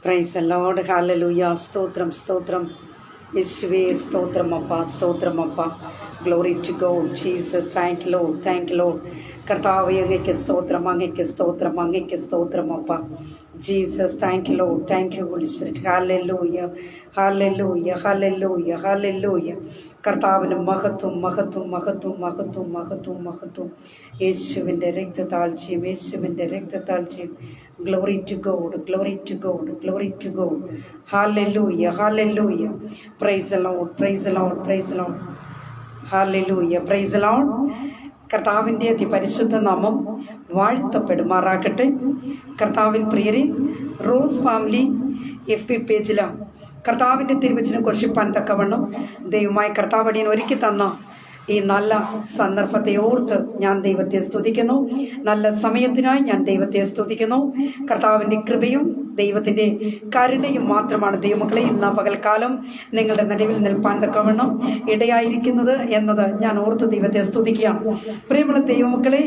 Price the Lord. Hallelujah. സ്തോത്രം സ്തോത്രം യേശുവേ, സ്തോത്രം അപ്പ, സ്തോത്രം അപ്പ. Glory to God Jesus. Thank you Lord, thank you Lord. കർത്താവേ, അങ്ങയ്ക്ക് സ്തോത്രം, അങ്ങയ്ക്ക് സ്തോത്രം, അങ്ങയ്ക്ക് സ്തോത്രം അപ്പ. Jesus, thank you Lord, thank you Holy Spirit. Hallelujah, hallelujah, hallelujah, hallelujah. കർത്താവിന് മഹത്വം, മഹത്വം, മഹത്വം, മഹത്വം, മഹത്വം, മഹത്വം. യേശുവിൻ്റെ രക്തത്താഴ്ചയും, യേശുവിൻ്റെ രക്തത്താഴ്ചയും. Glory to God, glory to God, glory to God. Hallelujah, hallelujah. Praise the Lord, praise the Lord, praise the Lord. Hallelujah, praise the Lord. കർത്താവിൻ്റെ അതിപരിശുദ്ധ നാമം വാഴ്ത്തപ്പെടുമാറാകട്ടെ. കർത്താവിൻ പ്രിയരെ, റോസ് ഫാമിലി FB പേജിലാണ് കർത്താവിൻ്റെ തിരുവചനം ഘോഷിപ്പാൻ തക്കവണ്ണം ദൈവമായ കർത്താവടിയൻ ഒരുക്കി തന്ന ഈ നല്ല സന്ദർഭത്തെ ഓർത്ത് ഞാൻ ദൈവത്തെ സ്തുതിക്കുന്നു. നല്ല സമയത്തിനായി ഞാൻ ദൈവത്തെ സ്തുതിക്കുന്നു. കർത്താവിൻ്റെ കൃപയും ദൈവത്തിൻ്റെ കരുണയും മാത്രമാണ് ദൈവമക്കളെ ഇന്ന് പകൽക്കാലം നിങ്ങളുടെ നടുവിൽ നിൽപ്പാൻ തക്കവണ്ണം ഇടയായിരിക്കുന്നത് എന്നത് ഞാൻ ഓർത്ത് ദൈവത്തെ സ്തുതിക്കുകയാണ്. പ്രിയമുള്ള ദൈവമക്കളെ,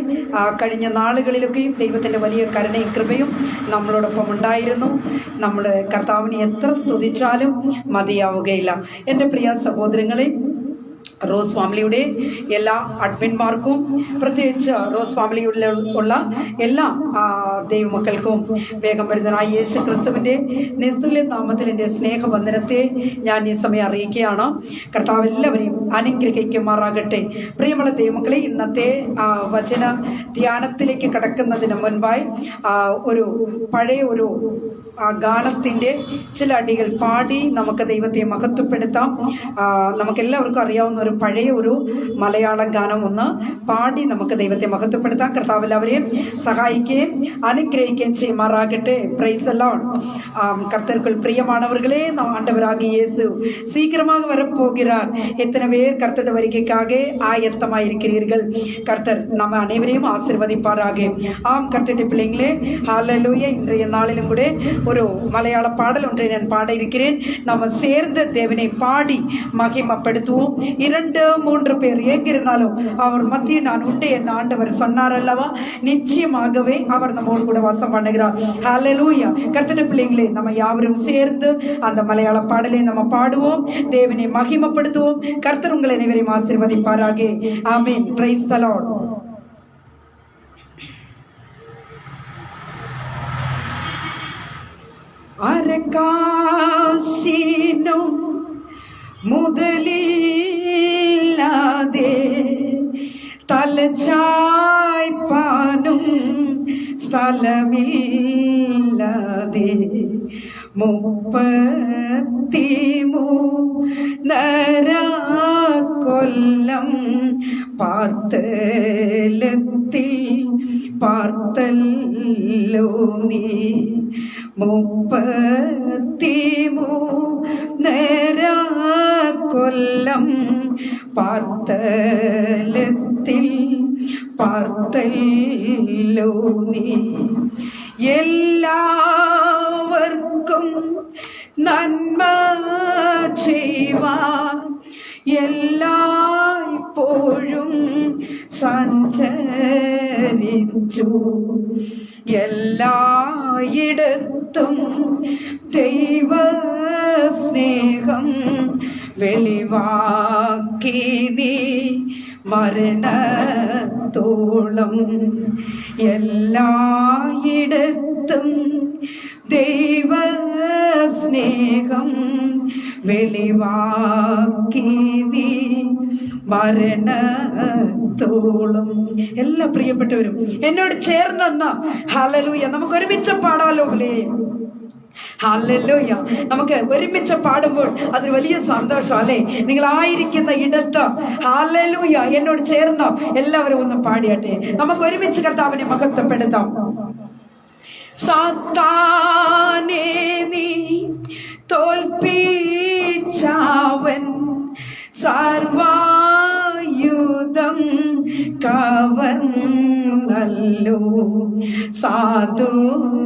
കഴിഞ്ഞ നാളുകളിലൊക്കെയും ദൈവത്തിൻ്റെ വലിയ കരുണയും കൃപയും നമ്മളോടൊപ്പം ഉണ്ടായിരുന്നു. നമ്മൾ കർത്താവിനെ എത്ര സ്തുതിച്ചാലും മതിയാവുകയില്ല. എൻ്റെ പ്രിയ സഹോദരങ്ങളെ, റോസ് ഫാമിലിയുടെ എല്ലാ അഡ്മിന്മാർക്കും, പ്രത്യേകിച്ച് റോസ് ഫാമിലിയുടെ ഉള്ള എല്ലാ ദൈവമക്കൾക്കും വേഗം വരുന്നതായ യേശു ക്രിസ്തുവിൻ്റെ നിസ്തുല്യ നാമത്തിൽ എൻ്റെ സ്നേഹവന്ദനത്തെ ഞാൻ ഈ സമയം അറിയിക്കുകയാണ്. കർത്താവ് എല്ലാവരെയും അനുഗ്രഹിക്കുമാറാകട്ടെ. പ്രിയമുള്ള ദൈവമക്കളെ, ഇന്നത്തെ വചന ധ്യാനത്തിലേക്ക് കടക്കുന്നതിന് മുൻപായി പഴയ ഒരു ഗാനത്തിൻ്റെ ചില അടികൾ പാടി നമുക്ക് ദൈവത്തെ മഹത്വപ്പെടുത്താം. നമുക്കെല്ലാവർക്കും അറിയാവുന്ന ഒരു പഴയ മലയാള ഗാനം ഒന്ന് പാടി നമുക്ക് ദൈവത്തെ മഹത്വപ്പെടുത്താം. കർത്താവ് എല്ലാവരെയും സഹായിക്കുകയും അനുഗ്രഹിക്കുകയും ചെയ്യുമാറാകട്ടെ. Price the Lord. கர்த்தருக்குள் பிரியமானவர்களே, ஆண்டவராகிய இயேசு சீக்கிரமாக வரப்போகிறார். எத்தனை பேர் கர்த்தருடைய வருகைக்காக ஆயத்தமாயிருக்கிறீர்கள்? கர்த்தர் நம்ம அனைவரையும் ஆசீர்வதிப்பாராக. ஆம் கர்த்தருடைய பிள்ளைங்களே, ஹல்லேலூயா. இன்றைய நாளிலும் கூட ஒரு மலையாள பாடல் ஒன்றை நான் பாட இருக்கிறேன். நம்ம சேர்ந்த தேவனை பாடி மகிமைப்படுத்துவோம். 2-3 பேர் எங்கிருந்தாலும் அவர் மத்தியில் நான் உண்டு என் ஆண்டவர் சொன்னார் அல்லவா, நிச்சயமாகவே அவர் நம்மோடு கூட வாசம் பண்ணுகிறார். ஹல்லேலூயா. கர்த்தருடைய பிள்ளைங்களே, நம்ம யாவரும் சேர்ந்து அந்த மலையாள பாடலை நம்ம பாடுவோம், தேவனை மகிமைப்படுத்துவோம். கர்த்தர் உங்களை அனைவரையும் ஆசீர்வதிப்பாராக. ஆமென். Praise the Lord. അരക്കാശിനും മുതലില്ലാതെ തലചായ്പാനും സ്ഥലമില്ലാതെ 33 കൊല്ലം പാർത്തല്ലോ നീ. 33 കൊല്ലം പാർത്തല്ലോ നീ. എല്ലാവർക്കും നന്മ ചെയ്യുവാൻ എല്ലായ്പ്പോഴും സഞ്ചരിച്ചു. എല്ലായിടത്തും ദൈവ സ്നേഹം വെളിവാക്കി നീ മരണത്തോളം. എല്ലായിടത്തും ദൈവ സ്നേഹം വെളിവാക്കി നീ മരണത്തോളം. എല്ലാ പ്രിയപ്പെട്ടവരും എന്നോട് ചേർന്നെന്ന ഹല്ലേലൂയ നമുക്ക് ഒരുമിച്ച് പാടാലോ? ഹല്ലേലൂയ. നമുക്ക് ഒരുമിച്ച് പാടുമ്പോൾ അതൊരു വലിയ സന്തോഷം അല്ലേ? നിങ്ങളായിരിക്കുന്ന ഇടത്ത് ഹല്ലേലൂയ എന്നോട് ചേർന്ന് എല്ലാവരും ഒന്ന് പാടിയാട്ടെ. നമുക്ക് ഒരുമിച്ച് കർത്താവിനെ മഹത്വപ്പെടുത്താം. സാത്താനെ നീ തോൽപ്പിച്ചവൻ സർവായുധം കവർന്നല്ലോ. സാധുക്കൾക്ക്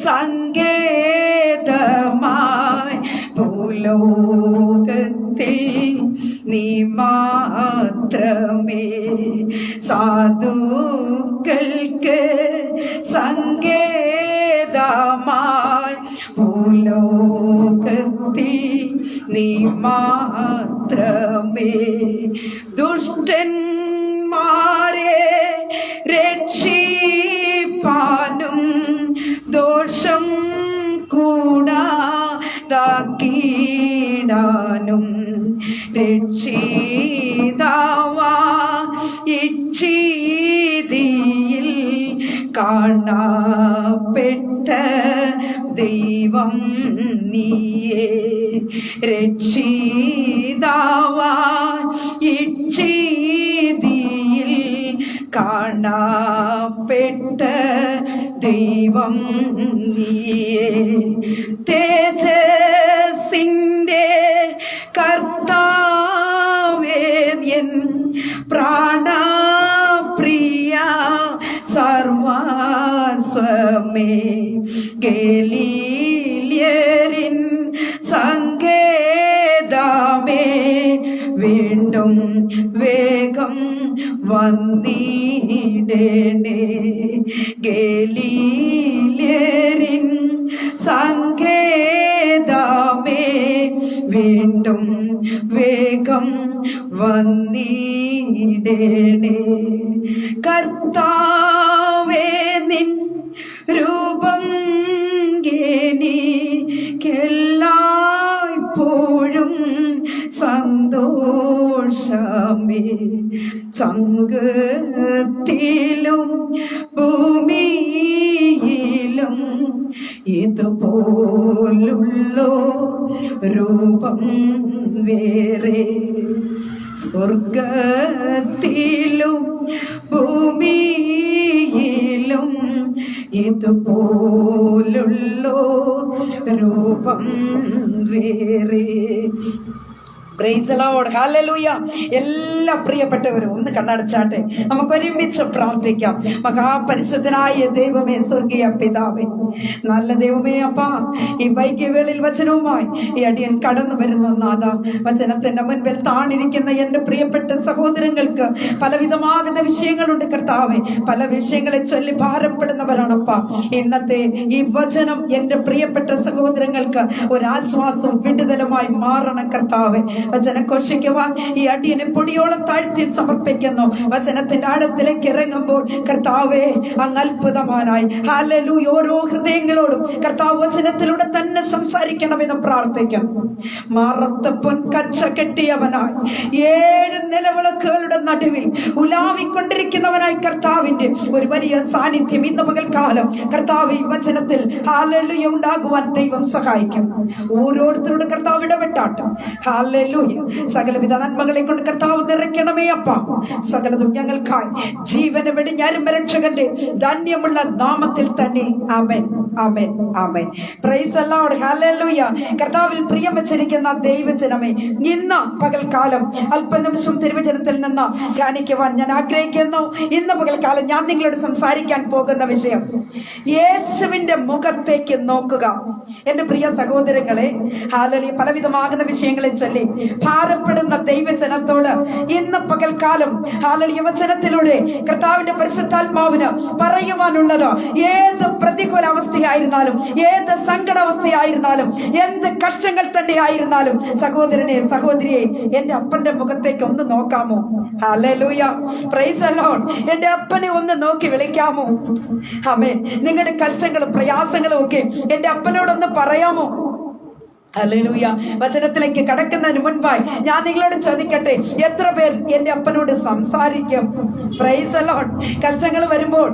സങ്കേതമായി ഭൂലോകത്തിൽ നീ മാത്രമേ. സാധുക്കൾക്ക് സങ്കേതമായി ഭൂലോകത്തിൽ നീ മാത്രമേ ദുഷ്ടന്മാരെ രക്ഷിപ്പാനും ദോഷം കൂടാതാക്കിടാനും രക്ഷിതാവാ ഇച്ഛീതിയിൽ കാണപ്പെട്ട ദൈവം നീയേ. രക്ഷിതാവാ ഇച്ഛീതിയിൽ കാണപ്പെട്ട ദൈവം നീയേ. തേജസ്സിന്റെ കർത്താവേ എൻ പ്രാണപ്രിയ സർവസ്വമേ. ഗലീല്യരിൻ സങ്കേതമേ വീണ്ടും വേഗം വന്നിടണേ. ഗലീല്യരിൻ സങ്കേതമേ വീണ്ടും വേഗം വന്നിടണേ. കർത്താവേ നിൻ രൂപം എനിക്കെല്ലായ്പ്പോഴും സന്തോഷമേ. സംഘത്തിലും ഭൂമിയിലും ഇതുപോലുള്ളോ രൂപം വേറെ. സ്വർഗത്തിലും ഭൂമിയിലും ഇതുപോലുള്ളോ രൂപം വേറെ. Price the Lord, hallelujah. എല്ലാ പ്രിയപ്പെട്ടവരും ഒന്ന് കണ്ണടച്ചാട്ടെ, നമുക്ക് ഒരുമിച്ച് പ്രാർത്ഥിക്കാം. മഹാപരിശുദ്ധനായ ദൈവമേ, സ്വർഗീയ പിതാവേ, നല്ല ദൈവമേ, അപ്പാ, ഈ വൈകിയവേളയിൽ വചനവുമായി ഈ അടിയൻ കടന്നു വരുന്ന നാഥ, വചനത്തിന്റെ മുൻപിൽ താണിരിക്കുന്ന എന്റെ പ്രിയപ്പെട്ട സഹോദരങ്ങൾക്ക് പലവിധമാകുന്ന വിഷയങ്ങളുണ്ട് കർത്താവേ. പല വിഷയങ്ങളെ ചൊല്ലി ഭാരപ്പെടുന്നവരാണപ്പാ. ഇന്നത്തെ ഈ വചനം എന്റെ പ്രിയപ്പെട്ട സഹോദരങ്ങൾക്ക് ഒരാശ്വാസവും വിടുതലുമായി മാറണം കർത്താവേ. വചനം ഘോഷിക്കുവാൻ ഈ അടിയനെ പൊടിയോളം താഴ്ത്തി സമർപ്പിക്കുന്നു. വചനത്തിന്റെ ആഴത്തിലേക്ക് ഇറങ്ങുമ്പോൾ കർത്താവേ, അങ്ങ് അത്ഭുതമാനായി ഹല്ലേലൂയ ഓരോ ഹൃദയങ്ങളോടും കർത്താവ് വചനത്തിലൂടെ തന്നെ സംസാരിക്കണമെന്ന് പ്രാർത്ഥിക്കുന്നു. മാറത്ത് പൊൻകച്ച കെട്ടിയവനായി 7 നിലവിളക്കുകളുടെ നടുവിൽ ഉലാവിക്കൊണ്ടിരിക്കുന്നവനായി കർത്താവിന്റെ ഒരു വലിയ സാന്നിധ്യം ഇന്ന് പകൽക്കാലം കർത്താവ് ഈ വചനത്തിൽ ഹല്ലേലൂയ ഉണ്ടാകുവാൻ ദൈവം സഹായിക്കും. ഓരോരുത്തരോട് കർത്താവ് ഇടപെട്ടാട്ടെ. ഹല്ലേലൂയ. സകലവിധ നന്മകളെ കൊണ്ട് കർത്താവ് നിറയ്ക്കണമേ അപ്പ. സകലതും ഞങ്ങൾക്കായി ജീവന് വെടിഞ്ഞാലും രക്ഷകന്റെ ധന്യമുള്ള നാമത്തിൽ തന്നെ ആമേൻ, ആമേൻ, ആമേൻ. Praise the Lord, hallelujah. കർത്താവിൽ പ്രിയം വെച്ചിരിക്കുന്ന ദൈവജനമേ, ഇന്ന് പകൽക്കാലം അല്പനിമിഷം തിരുവചനത്തിൽ നിന്ന് ധ്യാനിക്കുവാൻ ഞാൻ ആഗ്രഹിക്കുന്നു. ഇന്ന് പകൽക്കാലം ഞാൻ നിങ്ങളോട് സംസാരിക്കാൻ പോകുന്ന വിഷയം യേശുവിന്റെ മുഖത്തേക്ക് നോക്കുക. എന്റെ പ്രിയ സഹോദരങ്ങളെ, ഹല്ലേലൂയ, പലവിധമാകുന്ന വിഷയങ്ങളെ ചൊല്ലി ഭാരപ്പെടുന്ന ദൈവജനത്തോട് ഇന്ന് പകൽക്കാലം ഹല്ലേലൂയ വചനത്തിലൂടെ കർത്താവിന്റെ പരിശുദ്ധാത്മാവിന് പറയുവാനുള്ളത്, ഏത് പ്രതികൂല അവസ്ഥയായിരുന്നാലും, ഏത് സങ്കടാവസ്ഥയായിരുന്നാലും, എന്ത് കഷ്ടങ്ങൾ തന്നെ ആയിരുന്നാലും, സഹോദരനെ സഹോദരിയെ, എന്റെ അപ്പന്റെ മുഖത്തേക്ക് ഒന്ന് നോക്കാമോ? Hallelujah, praise the Lord. എന്റെ അപ്പനെ ഒന്ന് നോക്കി വിളിക്കാമോ? ആമേൻ. നിങ്ങളുടെ കഷ്ടങ്ങളും പ്രയാസങ്ങളും ഒക്കെ എന്റെ അപ്പനോടൊന്ന് പറയാമോ? ഹല്ലേലൂയ. വചനത്തിലേക്ക് കടക്കുന്നതിന് മുൻപായി ഞാൻ നിങ്ങളോട് ചോദിക്കട്ടെ, എത്ര പേർ എന്റെ അപ്പനോട് സംസാരിക്കും? Price the Lord. കഷ്ടങ്ങൾ വരുമ്പോൾ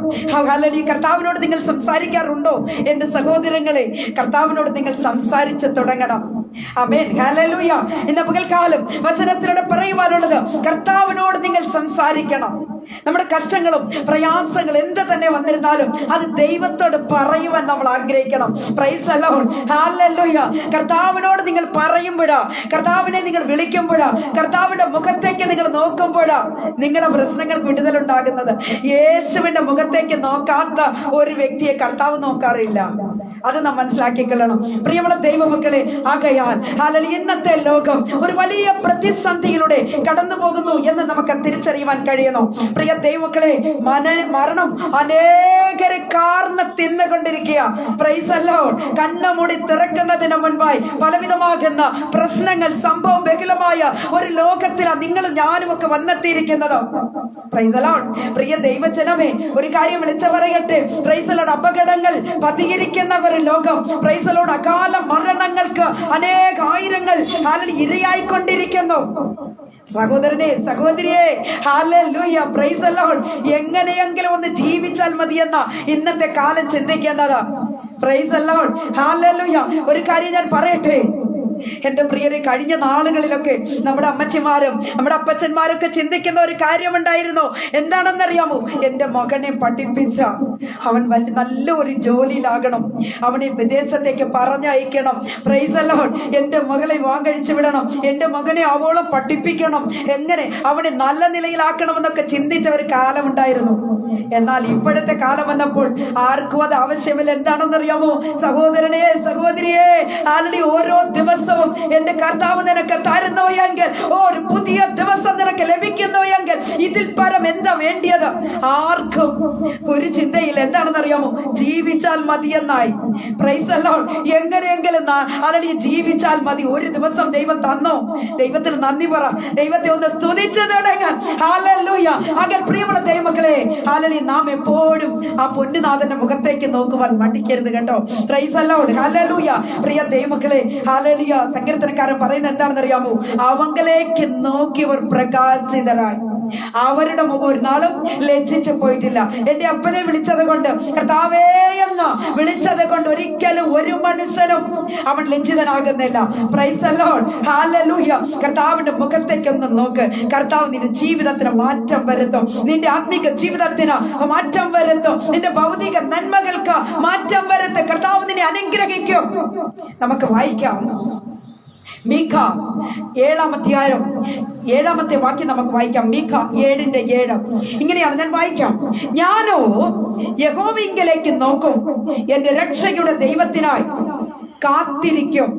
ഹല്ലേലൂയ കർത്താവിനോട് നിങ്ങൾ സംസാരിക്കാറുണ്ടോ? എന്റെ സഹോദരങ്ങളെ, കർത്താവിനോട് നിങ്ങൾ സംസാരിച്ച് തുടങ്ങണം. ആമേൻ, ഹല്ലേലൂയ. ഇന്ന് പകൽക്കാലം വചനത്തിലൂടെ പറയുവാനുള്ളത്, കർത്താവിനോട് നിങ്ങൾ സംസാരിക്കണം. നമ്മുടെ കഷ്ടങ്ങളും പ്രയാസങ്ങളും എന്ത് തന്നെ വന്നിരുന്നാലും അത് ദൈവത്തോട് പറയുവാൻ നമ്മൾ ആഗ്രഹിക്കണം. Praise the Lord, hallelujah. കർത്താവിനോട് നിങ്ങൾ പറയുമ്പോഴാ, കർത്താവിനെ നിങ്ങൾ വിളിക്കുമ്പോഴാ, കർത്താവിന്റെ മുഖത്തേക്ക് നിങ്ങൾ നോക്കുമ്പോഴാ നിങ്ങളുടെ പ്രശ്നങ്ങൾക്ക് വിടുതലുണ്ടാകുന്നത്. യേശുവിന്റെ മുഖത്തേക്ക് നോക്കാത്ത ഒരു വ്യക്തിയെ കർത്താവ് നോക്കാറില്ല. അത് നാം മനസ്സിലാക്കിക്കൊള്ളണം പ്രിയമുള്ള ദൈവമക്കളെ. ആകയാൽ ഹല്ലേലൂയ ഇന്നത്തെ ലോകം ഒരു വലിയ പ്രതിസന്ധിയിലൂടെ കടന്നു പോകുന്നു എന്ന് നമുക്ക് തിരിച്ചറിയുവാൻ കഴിയുന്നു. പ്രിയ ദൈവമക്കളെ, മരണം അനേകരെ കാർന്ന് തിന്നുകൊണ്ടിരിക്കുക. Praise the Lord. കണ്ണുമൂടി തുറക്കുന്നതിന് മുൻപായി പലവിധമാകുന്ന പ്രശ്നങ്ങൾ സംഭവം ബഹുലമായ ഒരു ലോകത്തിലാണ് നിങ്ങളും ഞാനും ഒക്കെ വന്നെത്തിയിരിക്കുന്നത്. Praise the Lord. പ്രിയ ദൈവജനമേ, ഒരു കാര്യം വിളിച്ചു പറയട്ടെ. Praise the Lord. അപകടങ്ങൾ പതിയിരിക്കുന്ന ഒരു ലോകം. Praise the Lord. അകാല മരണങ്ങൾക്ക് അനേകായിരങ്ങൾ ഇരയായിക്കൊണ്ടിരിക്കുന്നു. സഹോദരനെ, സഹോദരിയെ, ഹല്ലേലൂയ, പ്രൈസ് ദി ലോർഡ്. എങ്ങനെയെങ്കിലും ഒന്ന് ജീവിച്ചാൽ മതിയെന്ന ഇന്നത്തെ കാലം ചിന്തിക്കുന്നത്. Price the Lord. ഹല്ലേലൂയ. ഒരു കാര്യം ഞാൻ പറയട്ടെ എന്റെ പ്രിയരെ, കഴിഞ്ഞ നാളുകളിലൊക്കെ നമ്മുടെ അമ്മച്ചിമാരും നമ്മുടെ അപ്പച്ചന്മാരൊക്കെ ചിന്തിക്കുന്ന ഒരു കാര്യമുണ്ടായിരുന്നു. എന്താണെന്നറിയാമോ? എന്റെ മകനെ പഠിപ്പിച്ച അവൻ നല്ല ഒരു ജോലിയിലാകണം, അവനെ വിദേശത്തേക്ക് പറഞ്ഞയക്കണം. Price the Lord. എന്റെ മകളെ വാങ്ങഴിച്ചു വിടണം, എന്റെ മകനെ അവോളം പഠിപ്പിക്കണം, എങ്ങനെ അവനെ നല്ല നിലയിലാക്കണമെന്നൊക്കെ ചിന്തിച്ച ഒരു കാലമുണ്ടായിരുന്നു. എന്നാൽ ഇപ്പോഴത്തെ കാലം വന്നപ്പോൾ ആർക്കും അത് ആവശ്യമില്ല. എന്താണെന്നറിയാമോ സഹോദരനെ, സഹോദരിയെ, ആൾറെഡി ഓരോ ദിവസവും എന്റെ കർത്താവ് നിനക്ക് തരുന്നു എങ്കിൽ, ഒരു പുതിയ ദിവസം നിനക്ക് ലഭിക്കുന്നു എങ്കിൽ ഇതിൽ പരം എന്താ വേണ്ടിയത്? ആർക്കും ഒരു ചിന്തയില്ല. എന്താണെന്നറിയാമോ? ജീവിച്ചാൽ മതിയെന്നായി. Praise the Lord. എങ്ങനെയെങ്കിലും ആൾറെഡി ജീവിച്ചാൽ മതി. ഒരു ദിവസം ദൈവം തന്നോ, ദൈവത്തിന് നന്ദി പറ, ദൈവത്തെ ഒന്ന് സ്തുതിച്ചു തുടങ്ങാൻ. ഹല്ലേലൂയ. അങ്ങനെ പ്രിയമുള്ള ദൈവമക്കളെ, ഹല്ലേലൂയ, നാം എപ്പോഴും ആ പൊന്നുനാഥന്റെ മുഖത്തേക്ക് നോക്കുവാൻ മടിക്കരുത് കേട്ടോ. Price the Lord. ഹല്ലേലൂയ. പ്രിയ ദൈവമക്കളെ, ഹല്ലേലൂയ. സങ്കീർത്തനക്കാരൻ പറയുന്നത് എന്താണെന്ന് അറിയാമോ? അവങ്കലേക്ക് നോക്കിയവർ പ്രകാശിതരായി. അവരുടെ മുഖം ഒരു നാളും ലജ്ജിച്ചു പോയിട്ടില്ല. എന്റെ അപ്പനെ വിളിച്ചത് കൊണ്ട്, കർത്താവേ എന്ന് വിളിച്ചത് കൊണ്ട് ഒരിക്കലും ഒരു മനുഷ്യനും അവൻ ലജ്ജിതനാകുന്നില്ല. Praise the Lord. ഹല്ലേലൂയ. കർത്താവിന്റെ മുഖത്തേക്ക് ഒന്ന് നോക്ക്. കർത്താവ് നിന്റെ ജീവിതത്തിന് മാറ്റം വരുത്തും, നിന്റെ ആത്മീക ജീവിതത്തിന് മാറ്റം വരുത്തും, നിന്റെ ഭൗതിക നന്മകൾക്ക് മാറ്റം വരുത്തും. കർത്താവ് നിന്നെ അനുഗ്രഹിക്കും. നമുക്ക് വായിക്കാം മീഖ 7-ാം അധ്യായം 7-ാമത്തെ വാക്യം നമുക്ക് വായിക്കാം. മീഖ 7:7 ഇങ്ങനെയാണ്. ഞാൻ വായിക്കാം. ഞാനോ യഹോവയിങ്കലേക്ക് നോക്കും, എന്റെ രക്ഷയുടെ ദൈവത്തിനായി കാത്തിരിക്കും.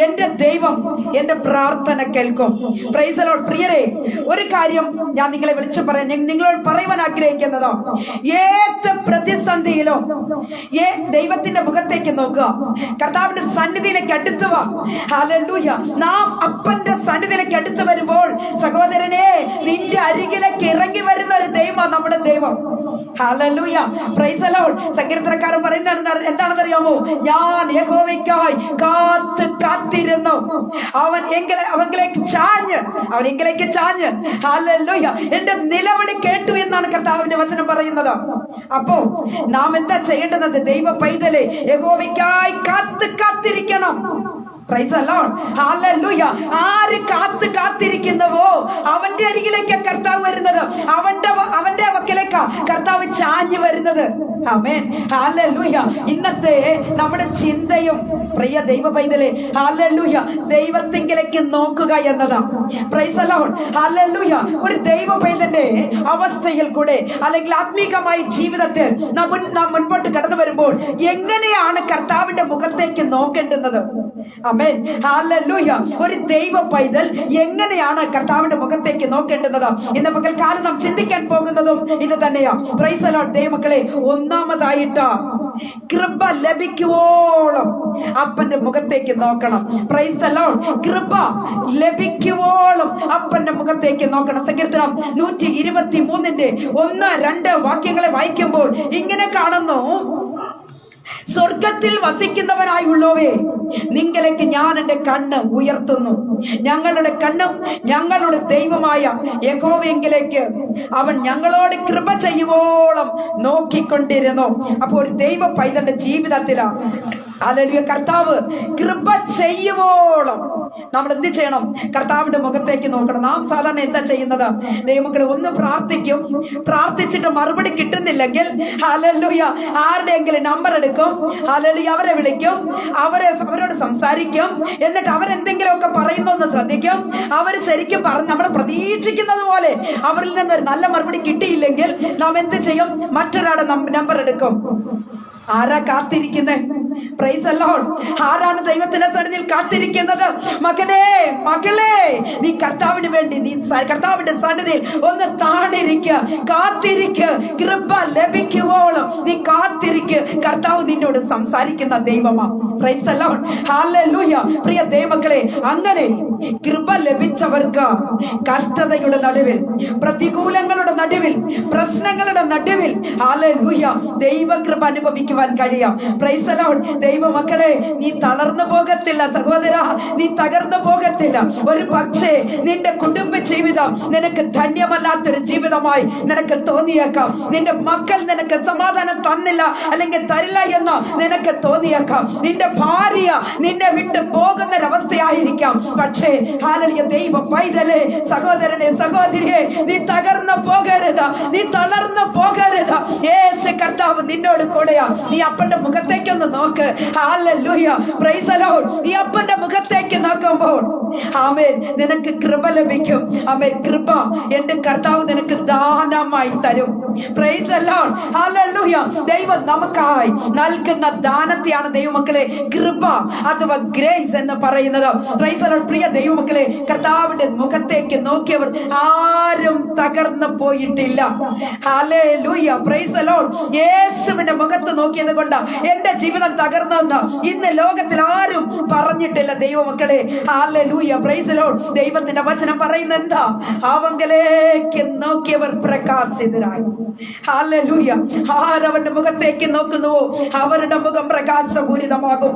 എന്റെ ദൈവം എന്റെ പ്രാർത്ഥന കേൾക്കും. Price the Lord. പ്രിയരെ, ഒരു കാര്യം ഞാൻ നിങ്ങളെ വിളിച്ചു പറയാൻ, നിങ്ങളോട് പറയുവാൻ ആഗ്രഹിക്കുന്നത്, ഏത് പ്രതിസന്ധിയിലും ദൈവത്തിന്റെ മുഖത്തേക്ക് നോക്കുക, കർത്താവിന്റെ സന്നിധിയിലേക്ക് അടുത്തു വാ. ഹല്ലേലൂയ. നാം അപ്പന്റെ സന്നിധിയിലേക്ക് അടുത്ത് വരുമ്പോൾ സഹോദരനെ, നിന്റെ അരികിലേക്ക് ഇറങ്ങി വരുന്ന ഒരു ദൈവം നമ്മുടെ ദൈവം. ഹല്ലേലൂയ. Praise the Lord. സങ്കീർത്തനക്കാരൻ പറയുന്നത് എന്താണെന്നറിയാമോ? ഞാൻ യഹോവയ്ക്കായി കാത്തിരുന്നു, അവൻ എങ്കിലേക്ക് ചാഞ്ഞ് ഹല്ലേലൂയ എന്റെ നിലവിളി കേട്ടു എന്നാണ് കർത്താവിന്റെ വചനം പറയുന്നത്. അപ്പോ നാം എന്താ ചെയ്യേണ്ടത്? ദൈവ പൈതലെ, യഹോവയ്ക്കായി കാത്തിരിക്കണം. Price the Lord. ഹല്ലേലൂയ. ആര് കാത്തിരിക്കുന്നുവോ അവന്റെ അരികിലേക്ക് കർത്താവ് വരുന്നത്, അവന്റെ വക്കിലേക്ക് കർത്താവ് ചാഞ്ഞു വരുന്നത്. ആമേൻ. ഹല്ലേലൂയ. ഇന്നത്തെ നമ്മുടെ ചിന്തയും പ്രിയ ദൈവ പൈതലെ, ഹല്ലേലൂയ, ദൈവത്തിങ്കിലേക്ക് നോക്കുക എന്നതാണ്. Price the Lord. ഹല്ലേലൂയ. ഒരു ദൈവ പൈതന്റെ അവസ്ഥയിൽ കൂടെ അല്ലെങ്കിൽ ആത്മീകമായ ജീവിതത്തിൽ നാം മുൻപോട്ട് കടന്നു വരുമ്പോൾ എങ്ങനെയാണ് കർത്താവിന്റെ മുഖത്തേക്ക് നോക്കേണ്ടുന്നത്? ആമേൻ. ഹല്ലേലൂയ. ഒരു ദൈവ പൈതൽ എങ്ങനെയാണ് കർത്താവിന്റെ മുഖത്തേക്ക് നോക്കേണ്ടുന്നത്? ഇന്ന് പകൽക്കാലം നാം ചിന്തിക്കാൻ പോകുന്നതും ഇത് തന്നെയാ. Price the Lord. ദൈവമക്കളെ, ഒന്നാമതായിട്ട് കൃപ ലഭിക്കുവോളം അപ്പന്റെ മുഖത്തേക്ക് നോക്കണം. Price the Lord. കൃപ ലഭിക്കുവോളം അപ്പന്റെ മുഖത്തേക്ക് നോക്കണം. സങ്കീർത്തനം 123 1-2 വാക്യങ്ങളെ വായിക്കുമ്പോൾ ഇങ്ങനെ കാണുന്നു: സ്വർഗത്തിൽ വസിക്കുന്നവനായുള്ളവേ, നിങ്കലേക്ക് ഞാൻ എന്റെ കണ്ണ് ഉയർത്തുന്നു. ഞങ്ങളുടെ കണ്ണും ഞങ്ങളുടെ ദൈവമായ യഹോവയെങ്കിലേക്ക് അവൻ ഞങ്ങളോട് കൃപ ചെയ്യുവോളം നോക്കിക്കൊണ്ടിരുന്നു. അപ്പൊ ഒരു ദൈവ പൈതന്റെ ജീവിതത്തിലാണ് ഹല്ലേലൂയ കർത്താവ് കൃപ ചെയ്യുവോളം നമ്മൾ എന്ത് ചെയ്യണം? കർത്താവിന്റെ മുഖത്തേക്ക് നോക്കണം. നാം സാധാരണ എന്താ ചെയ്യുന്നത്? ദൈവമക്കളെ, ഒന്ന് പ്രാർത്ഥിക്കും, പ്രാർത്ഥിച്ചിട്ട് മറുപടി കിട്ടുന്നില്ലെങ്കിൽ ഹല്ലേലൂയ ആരുടെയെങ്കിലും നമ്പർ എടുക്കും, ഹല്ലേലൂയ അവരെ വിളിക്കും, അവരോട് സംസാരിക്കും, എന്നിട്ട് അവരെന്തെങ്കിലുമൊക്കെ പറയുന്നൊന്ന് ശ്രദ്ധിക്കും. അവർ ശരിക്കും നമ്മൾ പ്രതീക്ഷിക്കുന്നത് പോലെ അവരിൽ നിന്നൊരു നല്ല മറുപടി കിട്ടിയില്ലെങ്കിൽ നാം എന്ത് ചെയ്യും? മറ്റൊരാളുടെ നമ്പർ എടുക്കും. ആരാ കാത്തിരിക്കുന്നേ? Price the Lord. ആരാണ് ദൈവത്തിന്റെ സന്നിധിയിൽ കാത്തിരിക്കുന്നത്? മകനെ, മകളെ, നീ കർത്താവിന് വേണ്ടി, നീ കർത്താവിന്റെ സന്നിധിയിൽ ഒന്ന് താണിരിക്കുക, കാത്തിരിക്കുക. കൃപ ലഭിക്കുവോളം നീ കാത്തിരിക്കുക. കർത്താവ് നിന്നോട് സംസാരിക്കുന്ന ദൈവമാ. Praise the Lord. ഹല്ലേലൂയ. പ്രിയ ദൈവമക്കളെ, അങ്ങനെ കൃപ ലഭിച്ചവർക്ക് കഷ്ടതയുടെ നടുവിൽ, പ്രതികൂലങ്ങളുടെ നടുവിൽ, പ്രശ്നങ്ങളുടെ നടുവിൽ ഹല്ലേലൂയ ദൈവകൃപ അനുഭവിക്കുവാൻ കഴിയാം. Praise the Lord. ദൈവമക്കളെ, നീ തളർന്നു പോകത്തില്ല സഹോദര, നീ തകർന്നു പോകത്തില്ല. ഒരു പക്ഷേ നിന്റെ കുടുംബ ജീവിതം നിനക്ക് ധന്യമല്ലാത്തൊരു ജീവിതമായി നിനക്ക് തോന്നിയേക്കാം. നിന്റെ മക്കൾ നിനക്ക് സമാധാനം തന്നില്ല അല്ലെങ്കിൽ തരില്ല എന്ന് നിനക്ക് തോന്നിയേക്കാം. നിന്റെ ഭാര്യ നിന്നെ വിട്ട് പോകുന്നൊരവസ്ഥയായിരിക്കാം. പക്ഷേ ഹല്ലേലൂയ ദൈവ പൈതലേ, സഹോദരനെ, സഹോദരിയെ, നീ തകർന്നു പോകരുത്, നീ തളർന്നു പോകരുത്. യേശു കർത്താവ് നിന്നോട് കൂടെയാ. നീ അപ്പന്റെ മുഖത്തേക്കൊന്ന് നോക്ക്. ഹല്ലേലൂയ. Praise the Lord. നീ അപ്പന്റെ മുഖത്തേക്ക് നോക്കുമ്പോൾ ആമേൻ, നിനക്ക് കൃപ ലഭിക്കും. ആമേൻ. കൃപ എന്റെ കർത്താവ് നിനക്ക് ദാനമായി തരും. Price the Lord. ഹല്ലേലൂയ. ദൈവം നമുക്കായി നൽകുന്ന ദാനത്തെയാണ് ദൈവമക്കളെ കൃപ അഥവാ ഗ്രേസ് എന്ന് പറയുന്നത്. Price the Lord. പ്രിയ ദൈവമക്കളെ, കർത്താവിന്റെ മുഖത്തേക്ക് നോക്കിയവർ ആരും തകർന്നു പോയിട്ടില്ല. ഹല്ലേലൂയ. Praise the Lord. യേശുവിന്റെ മുഖത്ത് നോക്കിയത് കൊണ്ട് എന്റെ ജീവിതം തകർന്നെന്ന് ഇന്ന് ലോകത്തിൽ ആരും പറഞ്ഞിട്ടില്ല ദൈവമക്കളെ. ഹല്ലേലൂയ. Praise the Lord. ദൈവത്തിന്റെ വചനം പറയുന്നത് എന്താ? അവങ്കലേക്ക് നോക്കിയവർ പ്രകാശിതരായി. ഹല്ലേലൂയ. ആരവന്റെ മുഖത്തേക്ക് നോക്കുന്നുവോ അവരുടെ മുഖം പ്രകാശപൂരിതമാകും.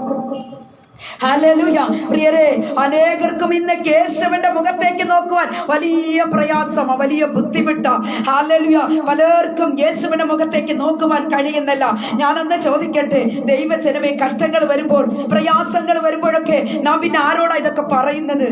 ഹല്ലേലൂയ. പ്രിയരെ, അനേകർക്കും ഇന്ന് യേശുവിന്റെ മുഖത്തേക്ക് നോക്കുവാൻ വലിയ പ്രയാസം, വലിയ ബുദ്ധിമുട്ടാ. ഹല്ലേലൂയ. പലർക്കും യേശുവിന്റെ മുഖത്തേക്ക് നോക്കുവാൻ കഴിയുന്നില്ല. ഞാനൊന്ന് ചോദിക്കട്ടെ, ദൈവജനമേ, കഷ്ടങ്ങൾ വരുമ്പോൾ, പ്രയാസങ്ങൾ വരുമ്പോഴൊക്കെ നാം പിന്നെ ആരോടാ ഇതൊക്കെ പറയുന്നത്?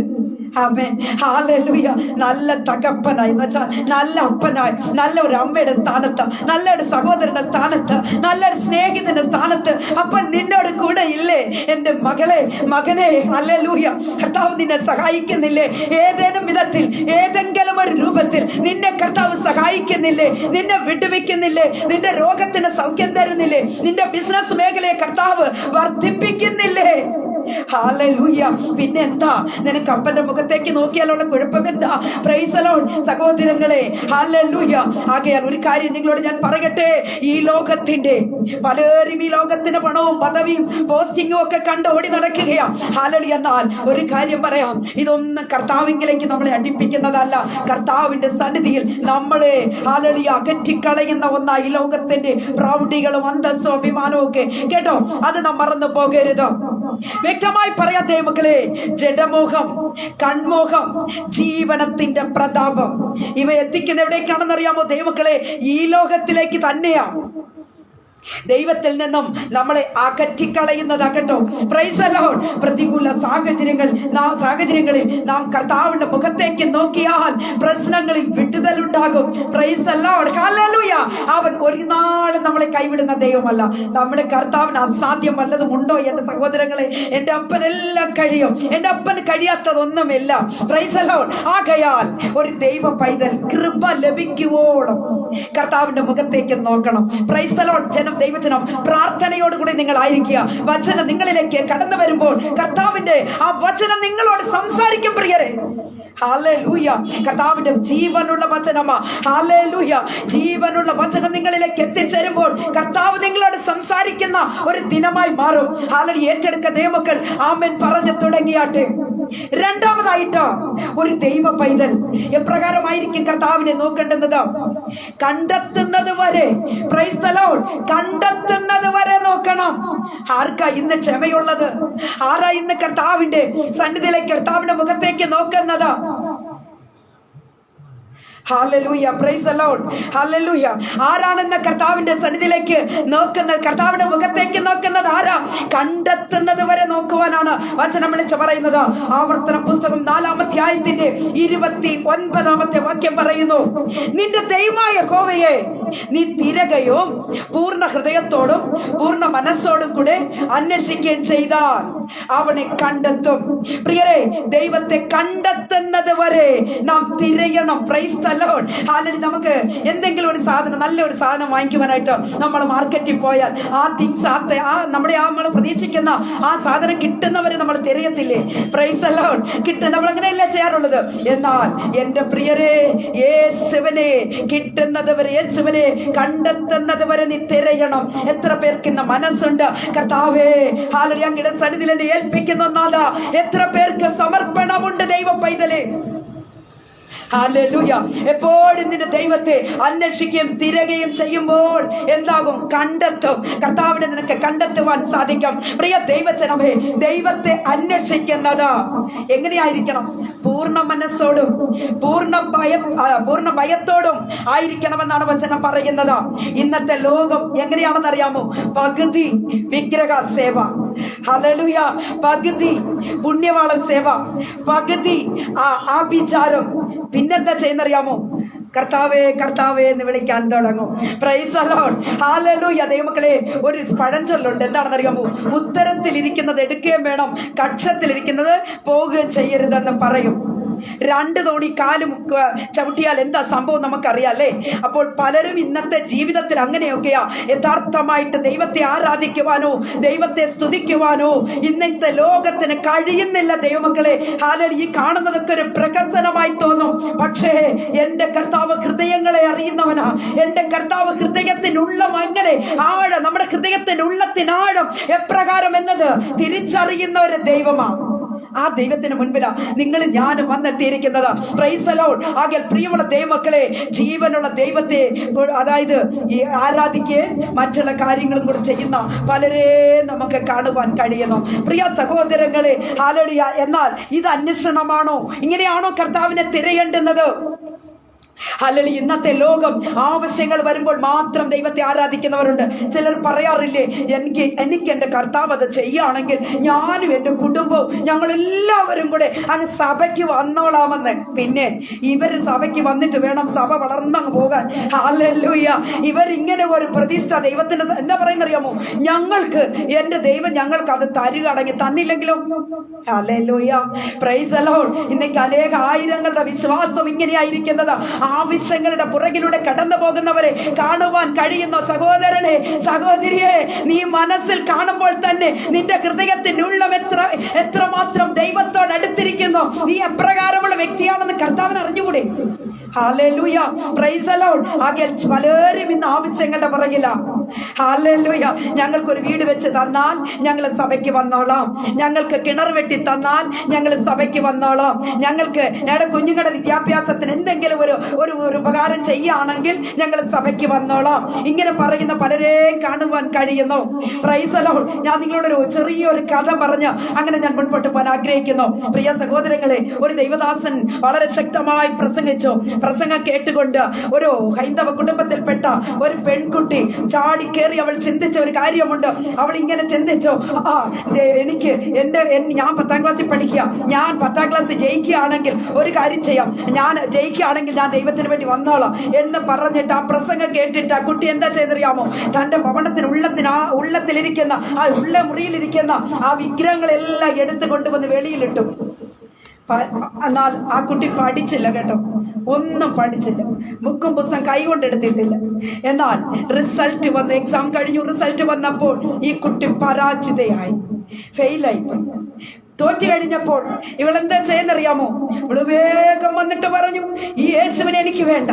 ആമേൻ. ഹല്ലേലൂയ. നല്ല തകപ്പനായി എന്ന് വെച്ചാൽ നല്ല അപ്പനായി, നല്ല ഒരു അമ്മയുടെ സ്ഥാനത്ത്, നല്ലൊരു സഹോദരന്റെ സ്ഥാനത്ത്, നല്ലൊരു സ്നേഹിതന്റെ സ്ഥാനത്ത് അപ്പൻ നിന്നോട് കൂടെ ഇല്ലേ? എന്റെ മകളെ, മകനെ, ഹല്ലേലൂയ, കർത്താവ് നിന്നെ സഹായിക്കുന്നില്ലേ? ഏതെങ്കിലും വിധത്തിൽ, ഏതെങ്കിലും ഒരു രൂപത്തിൽ നിന്നെ കർത്താവ് സഹായിക്കുന്നില്ലേ? നിന്നെ വിടുവിക്കുന്നില്ലേ? നിന്റെ രോഗത്തിന് സൗഖ്യം തരുന്നില്ലേ? നിന്റെ ബിസിനസ് മേഖലയെ കർത്താവ് വർദ്ധിപ്പിക്കുന്നില്ലേ? ഹല്ലേലൂയ. പിന്നെ എന്താ നിനക്ക് അപ്പന്റെ മുഖത്തേക്ക് നോക്കിയാലുള്ള കുഴപ്പമെന്താ? Praise the Lord. സഹോദരങ്ങളെ, ഹല്ലേലൂയ. ആകയാൽ ഒരു കാര്യം നിങ്ങളോട് ഞാൻ പറയട്ടെ. ഈ ലോകത്തിന്റെ പലരും ഈ ലോകത്തിന് പണവും പദവിയും പോസ്റ്റിങ്ങും ഒക്കെ കണ്ട് ഓടി നടക്കുകയാ. ഹല്ലേലൂയ. എന്നാൽ ഒരു കാര്യം പറയാം, ഇതൊന്നും കർത്താവിലേക്ക് നമ്മളെ അടുപ്പിക്കുന്നതല്ല. കർത്താവിന്റെ സന്നിധിയിൽ നമ്മളെ ഹല്ലേലൂയ അകറ്റിക്കളയുന്ന ഒന്നാ ഈ ലോകത്തിന്റെ പ്രൗഢികളും അന്തസ്സും അഭിമാനവും ഒക്കെ. കേട്ടോ, അത് നാം മറന്നു പോകരുത്. വ്യക്തമായി പറയാത്ത മക്കളെ, ജഡമോഹം, കൺമോഹം, ജീവനത്തിന്റെ പ്രതാപം, ഇവ എത്തിക്കുന്ന എവിടേക്കാണെന്ന് അറിയാമോ ദൈവമക്കളെ? ഈ ലോകത്തിലേക്ക് തന്നെയാ. ദൈവത്തിൽ നിന്നും നമ്മളെ അകറ്റിക്കളയുന്നതാകട്ടോ. Price the Lord. പ്രതികൂല സാഹചര്യങ്ങളിൽ നാം കർത്താവിന്റെ മുഖത്തേക്ക് നോക്കിയാൽ പ്രശ്നങ്ങളിൽ വിടുതലുണ്ടാകും. Praise the Lord. ഹല്ലേലൂയ. അവൻ ഒരു നാളും നമ്മളെ കൈവിടുന്ന ദൈവമല്ല. നമ്മുടെ കർത്താവിന് അസാധ്യം വല്ലതും ഉണ്ടോ? എന്റെ സഹോദരങ്ങളെ, എന്റെ അപ്പനെല്ലാം കഴിയും. എന്റെ അപ്പന് കഴിയാത്തതൊന്നുമില്ല. Price the Lord. ആകയാൽ ഒരു ദൈവ പൈതൽ കൃപ ലഭിക്കുവോളം കർത്താവിന്റെ മുഖത്തേക്ക് നോക്കണം. Price the Lord. ദൈവജനം, പ്രാർത്ഥനയോടുകൂടി നിങ്ങൾ ആയിരിക്കുക. വചനം നിങ്ങളിലേക്ക് കടന്നു വരുമ്പോൾ കർത്താവിന്റെ ആ വചനം നിങ്ങളോട് സംസാരിക്കും പ്രിയരെ. ഹല്ലേലൂയ. കർത്താവിന്റെ ജീവനുള്ള വചനമാ. ഹല്ലേലൂയ. ജീവനുള്ള വചനം നിങ്ങളിലേക്ക് എത്തിച്ചേരുമ്പോൾ കർത്താവ് നിങ്ങളോട് സംസാരിക്കുന്ന ഒരു ദിനമായി മാറും. ഹല്ലേലൂയ. ഏറ്റെടുക്ക ദൈവമക്കൾ. ആമേൻ പറഞ്ഞു തുടങ്ങിയാട്ടെ. രണ്ടാമതായിട്ട് ഒരു ദൈവ പൈതൽ എപ്രകാരമായിരിക്കും കർത്താവിനെ നോക്കേണ്ടുന്നത്? കണ്ടെത്തുന്നത് വരെ. Price the Lord. കണ്ടെത്തുന്നത് വരെ നോക്കണം. ആർക്കാ ഇന്ന് ക്ഷമയുള്ളത്? ആരാ ഇന്ന് കർത്താവിന്റെ സന്നിധിയിലേക്ക്, കർത്താവിന്റെ മുഖത്തേക്ക് നോക്കുന്നത്? Hallelujah. Praise the Lord. Hallelujah. ആരാണെന്ന് കർത്താവിന്റെ സന്നിധിയിലേക്ക് നോക്കുന്നത്, കർത്താവിന്റെ മുഖത്തേക്ക് നോക്കുന്നത് ആരാ? കണ്ടെത്തുന്നത് വരെ നോക്കുവാനാണ് വചനം വിളിച്ചു പറയുന്നത്. ആവർത്തന പുസ്തകം 4-ാം അധ്യായത്തിന്റെ 29-ാമത്തെ വാക്യം പറയുന്നു, നിന്റെ ദൈവമായ യഹോവയെ നീ തിരകയും പൂർണ്ണ ഹൃദയത്തോടും പൂർണ്ണ മനസ്സോടും കൂടെ അന്വേഷിക്കുകയും ചെയ്താൽ അവനെ കണ്ടെത്തും. പ്രിയരെ, ദൈവത്തെ കണ്ടെത്തുന്നത് വരെ നാം തിരയണം. Praise the hallelujah. നമുക്ക് എന്തെങ്കിലും ഒരു സാധനം, നല്ലൊരു സാധനം വാങ്ങിക്കുവാനായിട്ട് നമ്മൾ മാർക്കറ്റിൽ പോയാൽ ആ തിങ്സ് നമ്മൾ പ്രതീക്ഷിക്കുന്ന ആ സാധനം കിട്ടുന്നവരെ നമ്മൾ തിരയത്തില്ലേ? Price the Lord. നമ്മൾ അങ്ങനെയല്ലേ ചെയ്യാറുള്ളത്? എന്നാൽ എന്റെ പ്രിയരെ, യേശുവിനെ കിട്ടുന്നതുവരെ, യേശുവിനെ കണ്ടെത്തുന്നത് വരെ നീ തിരയണം. എത്ര പേർക്ക് ഇന്ന് മനസ്സുണ്ട്? കർത്താവേ ഹാലലൂയ, അങ്ങയുടെ സന്നിധിയിൽ എന്നെ ഏൽപ്പിക്കുന്ന നാഥ. എത്ര പേർക്ക് സമർപ്പണമുണ്ട് ദൈവ പൈതലേ? ഹല്ലേലൂയ. എപ്പോഴും നിന്റെ ദൈവത്തെ അന്വേഷിക്കുകയും തിരയുകയും ചെയ്യുമ്പോൾ എന്താകും? കണ്ടെത്തും. കർത്താവിനെ നിനക്ക് കണ്ടെത്തുവാൻ സാധിക്കും. പ്രിയ ദൈവജനമേ, ദൈവത്തെ അന്വേഷിക്കുന്നത് എങ്ങനെയായിരിക്കണം? പൂർണ്ണ മനസ്സോടും പൂർണ്ണ ഭയത്തോടും ആയിരിക്കണമെന്നാണ് വചനം പറയുന്നത്. ഇന്നത്തെ ലോകം എങ്ങനെയാണെന്ന് അറിയാമോ? പകുതി വിഗ്രഹ സേവ, ഹല്ലേലൂയ, പകുതി പുണ്യവാള സേവ, പകുതി ആഭിചാരം. പിന്നെന്താ ചെയ്യുന്നറിയാമോ? കർത്താവേ കർത്താവേ എന്ന് വിളിക്കാൻ തുടങ്ങും. Price the Lord. ഹല്ലേലൂയ. ദൈവമക്കളെ, ഒരു പഴഞ്ചൊല്ലുണ്ട്. എന്താണെന്നറിയാമോ? ഉത്തരത്തിലിരിക്കുന്നത് എടുക്കുകയും വേണം, കക്ഷത്തിലിരിക്കുന്നത് പോകുകയും ചെയ്യരുതെന്ന് പറയും. 2 തോണി കാലും ചവിട്ടിയാൽ എന്താ സംഭവം നമുക്കറിയാം അല്ലേ? അപ്പോൾ പലരും ഇന്നത്തെ ജീവിതത്തിൽ അങ്ങനെയൊക്കെയാ. യഥാർത്ഥമായിട്ട് ദൈവത്തെ ആരാധിക്കുവാനോ ദൈവത്തെ സ്തുതിക്കുവാനോ ഇന്നത്തെ ലോകത്തിന് കഴിയുന്നില്ല ദൈവമക്കളെ. ഹാലലൂയ. ഈ കാണുന്നതൊക്കെ ഒരു പ്രകസനമായി തോന്നും. പക്ഷേ എന്റെ കർത്താവ് ഹൃദയങ്ങളെ അറിയുന്നവനാ. എന്റെ കർത്താവ് ഹൃദയത്തിനുള്ളം അങ്ങനെ ആഴം, നമ്മുടെ ഹൃദയത്തിന്റെ ഉള്ളത്തിനാഴം എപ്രകാരം എന്നത് തിരിച്ചറിയുന്ന ഒരു ദൈവമാണ്. ആ ദൈവത്തിന് മുൻപിലാ നിങ്ങൾ ഞാനും വന്നെത്തിയിരിക്കുന്നത്. Praise the Lord. ആകയാൽ പ്രിയമുള്ള ദൈവമക്കളെ, ജീവനുള്ള ദൈവത്തെ അതായത് ഈ ആരാധിക്കുകയും മറ്റുള്ള കാര്യങ്ങളും കൂടെ ചെയ്യുന്ന പലരെ നമുക്ക് കാണുവാൻ കഴിയുന്നു. പ്രിയ സഹോദരങ്ങളെ, ഹല്ലേലൂയ. എന്നാൽ ഇത് അന്വേഷണമാണോ? ഇങ്ങനെയാണോ കർത്താവിനെ തിരയേണ്ടുന്നത്? ഹല്ലേലൂയ. ഇന്നത്തെ ലോകം ആവശ്യങ്ങൾ വരുമ്പോൾ മാത്രം ദൈവത്തെ ആരാധിക്കുന്നവരുണ്ട്. ചിലർ പറയാറില്ലേ, എനിക്ക് എന്റെ കർത്താവ് അത് ചെയ്യുകയാണെങ്കിൽ ഞാനും എന്റെ കുടുംബവും ഞങ്ങൾ എല്ലാവരും കൂടെ അങ്ങ് സഭയ്ക്ക് വന്നോളാമെന്ന്. പിന്നെ ഇവര് സഭയ്ക്ക് വന്നിട്ട് വേണം സഭ വളർന്നങ്ങ് പോകാൻ. ഹല്ലേലൂയ. ഇവരിങ്ങനെ ഒരു പ്രതിഷ്ഠ ദൈവത്തിന് എന്താ പറയുന്നറിയാമോ? ഞങ്ങൾക്ക് എന്റെ ദൈവം ഞങ്ങൾക്ക് അത് തരുകയാണെങ്കിൽ, തന്നില്ലെങ്കിലോ? ഹല്ലേലൂയ. Praise the Lord. ഇന്നേക്ക് അനേക ആയിരങ്ങളുടെ വിശ്വാസം ഇങ്ങനെയായിരിക്കുന്നത്. ആവശ്യങ്ങളുടെ പുറകിലൂടെ കടന്നു പോകുന്നവരെ കാണുവാൻ കഴിയുന്ന സഹോദരനെ, സഹോദരിയെ, നീ മനസ്സിൽ കാണുമ്പോൾ തന്നെ നിന്റെ ഹൃദയത്തിനുള്ളം എത്രമാത്രം ദൈവത്തോട് അടുത്തിരിക്കുന്നു, നീ എപ്രകാരമുള്ള വ്യക്തിയാണെന്ന് കർത്താവിന് അറിഞ്ഞുകൂടെ? ഹല്ലേലൂയ. Praise the Lord. ആകയാൽ പലരും ഇന്ന് ആവശ്യങ്ങളുടെ പുറകില. ഹല്ലേലൂയ. ഞങ്ങൾക്കൊരു വീട് വെച്ച് തന്നാൽ ഞങ്ങൾ സഭയ്ക്ക് വന്നോളാം, ഞങ്ങൾക്ക് കിണർ വെട്ടി തന്നാൽ ഞങ്ങൾ സഭയ്ക്ക് വന്നോളാം, ഞങ്ങൾക്ക് ഞങ്ങളുടെ കുഞ്ഞുങ്ങളുടെ വിദ്യാഭ്യാസത്തിന് എന്തെങ്കിലും ഒരു ഉപകാരം ചെയ്യുകയാണെങ്കിൽ ഞങ്ങൾ സഭയ്ക്ക് വന്നോളാം. ഇങ്ങനെ പറയുന്ന പലരെയും കാണുവാൻ കഴിയുന്നു. Price the Lord. ഞാൻ നിങ്ങളോടൊരു ചെറിയൊരു കഥ പറഞ്ഞ് അങ്ങനെ ഞാൻ മുൻപോട്ട് പോകാൻ ആഗ്രഹിക്കുന്നു. പ്രിയ സഹോദരങ്ങളെ, ഒരു ദൈവദാസൻ വളരെ ശക്തമായി പ്രസംഗിച്ചു. പ്രസംഗം കേട്ടുകൊണ്ട് ഒരു ഹൈന്ദവ കുടുംബത്തിൽപ്പെട്ട ഒരു പെൺകുട്ടി ചാടിക്കേറി അവൾ ചിന്തിച്ച ഒരു കാര്യമുണ്ട്. അവൾ ഇങ്ങനെ ചിന്തിച്ചു, എനിക്ക് ഞാൻ 10ാം ക്ലാസ്സിൽ പഠിക്കുക, ഞാൻ 10ാം ക്ലാസ് ജയിക്കുകയാണെങ്കിൽ ഒരു കാര്യം ചെയ്യാം, ഞാൻ ജയിക്കുകയാണെങ്കിൽ ഞാൻ ദൈവത്തിന് വേണ്ടി വന്നോളാം എന്ന് പറഞ്ഞിട്ട് ആ പ്രസംഗം കേട്ടിട്ട് ആ കുട്ടി എന്താ ചെയ്തറിയാമോ? തന്റെ ഭവനത്തിന് ഉള്ളത്തിലിരിക്കുന്ന ആ ഉള്ള മുറിയിലിരിക്കുന്ന ആ വിഗ്രഹങ്ങളെല്ലാം എടുത്തു കൊണ്ടുവന്ന് വെളിയിലിട്ടു. എന്നാൽ ആ കുട്ടി പഠിച്ചില്ല കേട്ടോ, ഒന്നും പഠിച്ചില്ല, ബുക്കും പുസ്തകം കൈകൊണ്ടെടുത്തിട്ടില്ല. എന്നാൽ റിസൾട്ട് വന്ന്, എക്സാം കഴിഞ്ഞു, റിസൾട്ട് വന്നപ്പോൾ ഈ കുട്ടി പരാജിതയായി, ഫെയിലായി. തോറ്റു കഴിഞ്ഞപ്പോൾ ഇവളെന്താ ചെയ്യുന്നറിയാമോ? ഇവള് വേഗം വന്നിട്ട് പറഞ്ഞു, ഈ യേശുവിനെ എനിക്ക് വേണ്ട,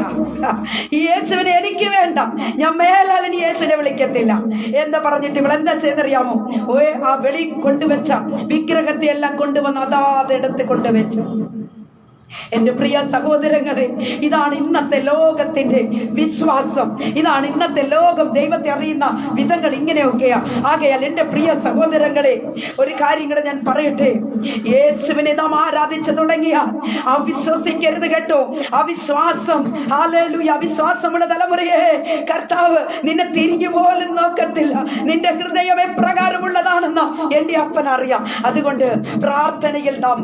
ഈ യേശുവിനെ എനിക്ക് വേണ്ട, ഞാൻ മേലാൽ ഈ യേശുവിനെ വിളിക്കത്തില്ല എന്ന് പറഞ്ഞിട്ട് ഇവളെന്താ ചെയ്യുന്നറിയാമോ? ആ വെളി കൊണ്ടുവച്ച വിഗ്രഹത്തെ എല്ലാം കൊണ്ടുവന്ന് അതാതെടുത്ത് കൊണ്ടുവച്ചു. എന്റെ പ്രിയ സഹോദരങ്ങളെ, ഇതാണ് ഇന്നത്തെ ലോകത്തിന്റെ വിശ്വാസം. ഇതാണ് ഇന്നത്തെ ലോകം ദൈവത്തെ അറിയുന്ന വിധങ്ങൾ ഇങ്ങനെയൊക്കെയാ. ആകയാൽ എന്റെ പ്രിയ സഹോദരങ്ങളെ, ഒരു കാര്യം കൂടെ ഞാൻ പറയട്ടെ. യേശുവിനെ നാം ആരാധിച്ചു തുടങ്ങിയാൽ അവിശ്വസിക്കരുത് കേട്ടോ. അവിശ്വാസം, ഹല്ലേലൂയ, അവിശ്വാസമുള്ള തലമുറയെ കർത്താവ് നിന്നെ തിരിഞ്ഞു പോലും നോക്കത്തില്ല. നിന്റെ ഹൃദയം എപ്രകാരമുള്ളതാണെന്ന് എന്ന് എന്റെ അപ്പൻ അറിയാം. അതുകൊണ്ട് പ്രാർത്ഥനയിൽ നാം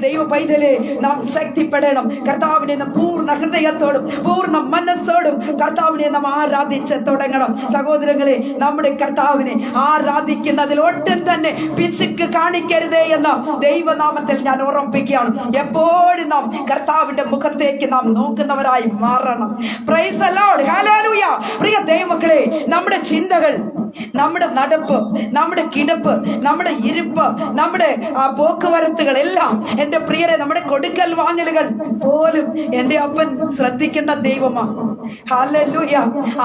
ദൈവ പൈതലെ നാം ശക്തിപ്പെടണം. കർത്താവിനെ നാം പൂർണ്ണ ഹൃദയത്തോടും പൂർണ്ണ മനസ്സോടും കർത്താവിനെ നാം ആരാധിച്ച് തുടങ്ങണം. സഹോദരങ്ങളെ, നമ്മുടെ കർത്താവിനെ ആരാധിക്കുന്നതിൽ ഒട്ടും തന്നെ പിശുക്ക് കാണിക്കരുതേ എന്ന ദൈവനാമത്തിൽ ഞാൻ ഓർമ്മിപ്പിക്കുകയാണ്. എപ്പോഴും നാം കർത്താവിന്റെ മുഖത്തേക്ക് നാം നോക്കുന്നവരായി മാറണം. Praise the Lord, hallelujah. പ്രിയ ദൈവമക്കളെ, നമ്മുടെ ചിന്തകൾ, നമ്മുടെ നടപ്പ്, നമ്മുടെ കിടപ്പ്, നമ്മുടെ ഇരിപ്പ്, നമ്മുടെ പോക്കുവരത്തുകൾ എല്ലാം എന്റെ പ്രിയരെ, നമ്മുടെ കൊടുക്കൽ വാങ്ങലുകൾ പോലും എന്റെ അപ്പൻ ശ്രദ്ധിക്കുന്ന ദൈവമാണ്. ഹല്ലേലൂയ.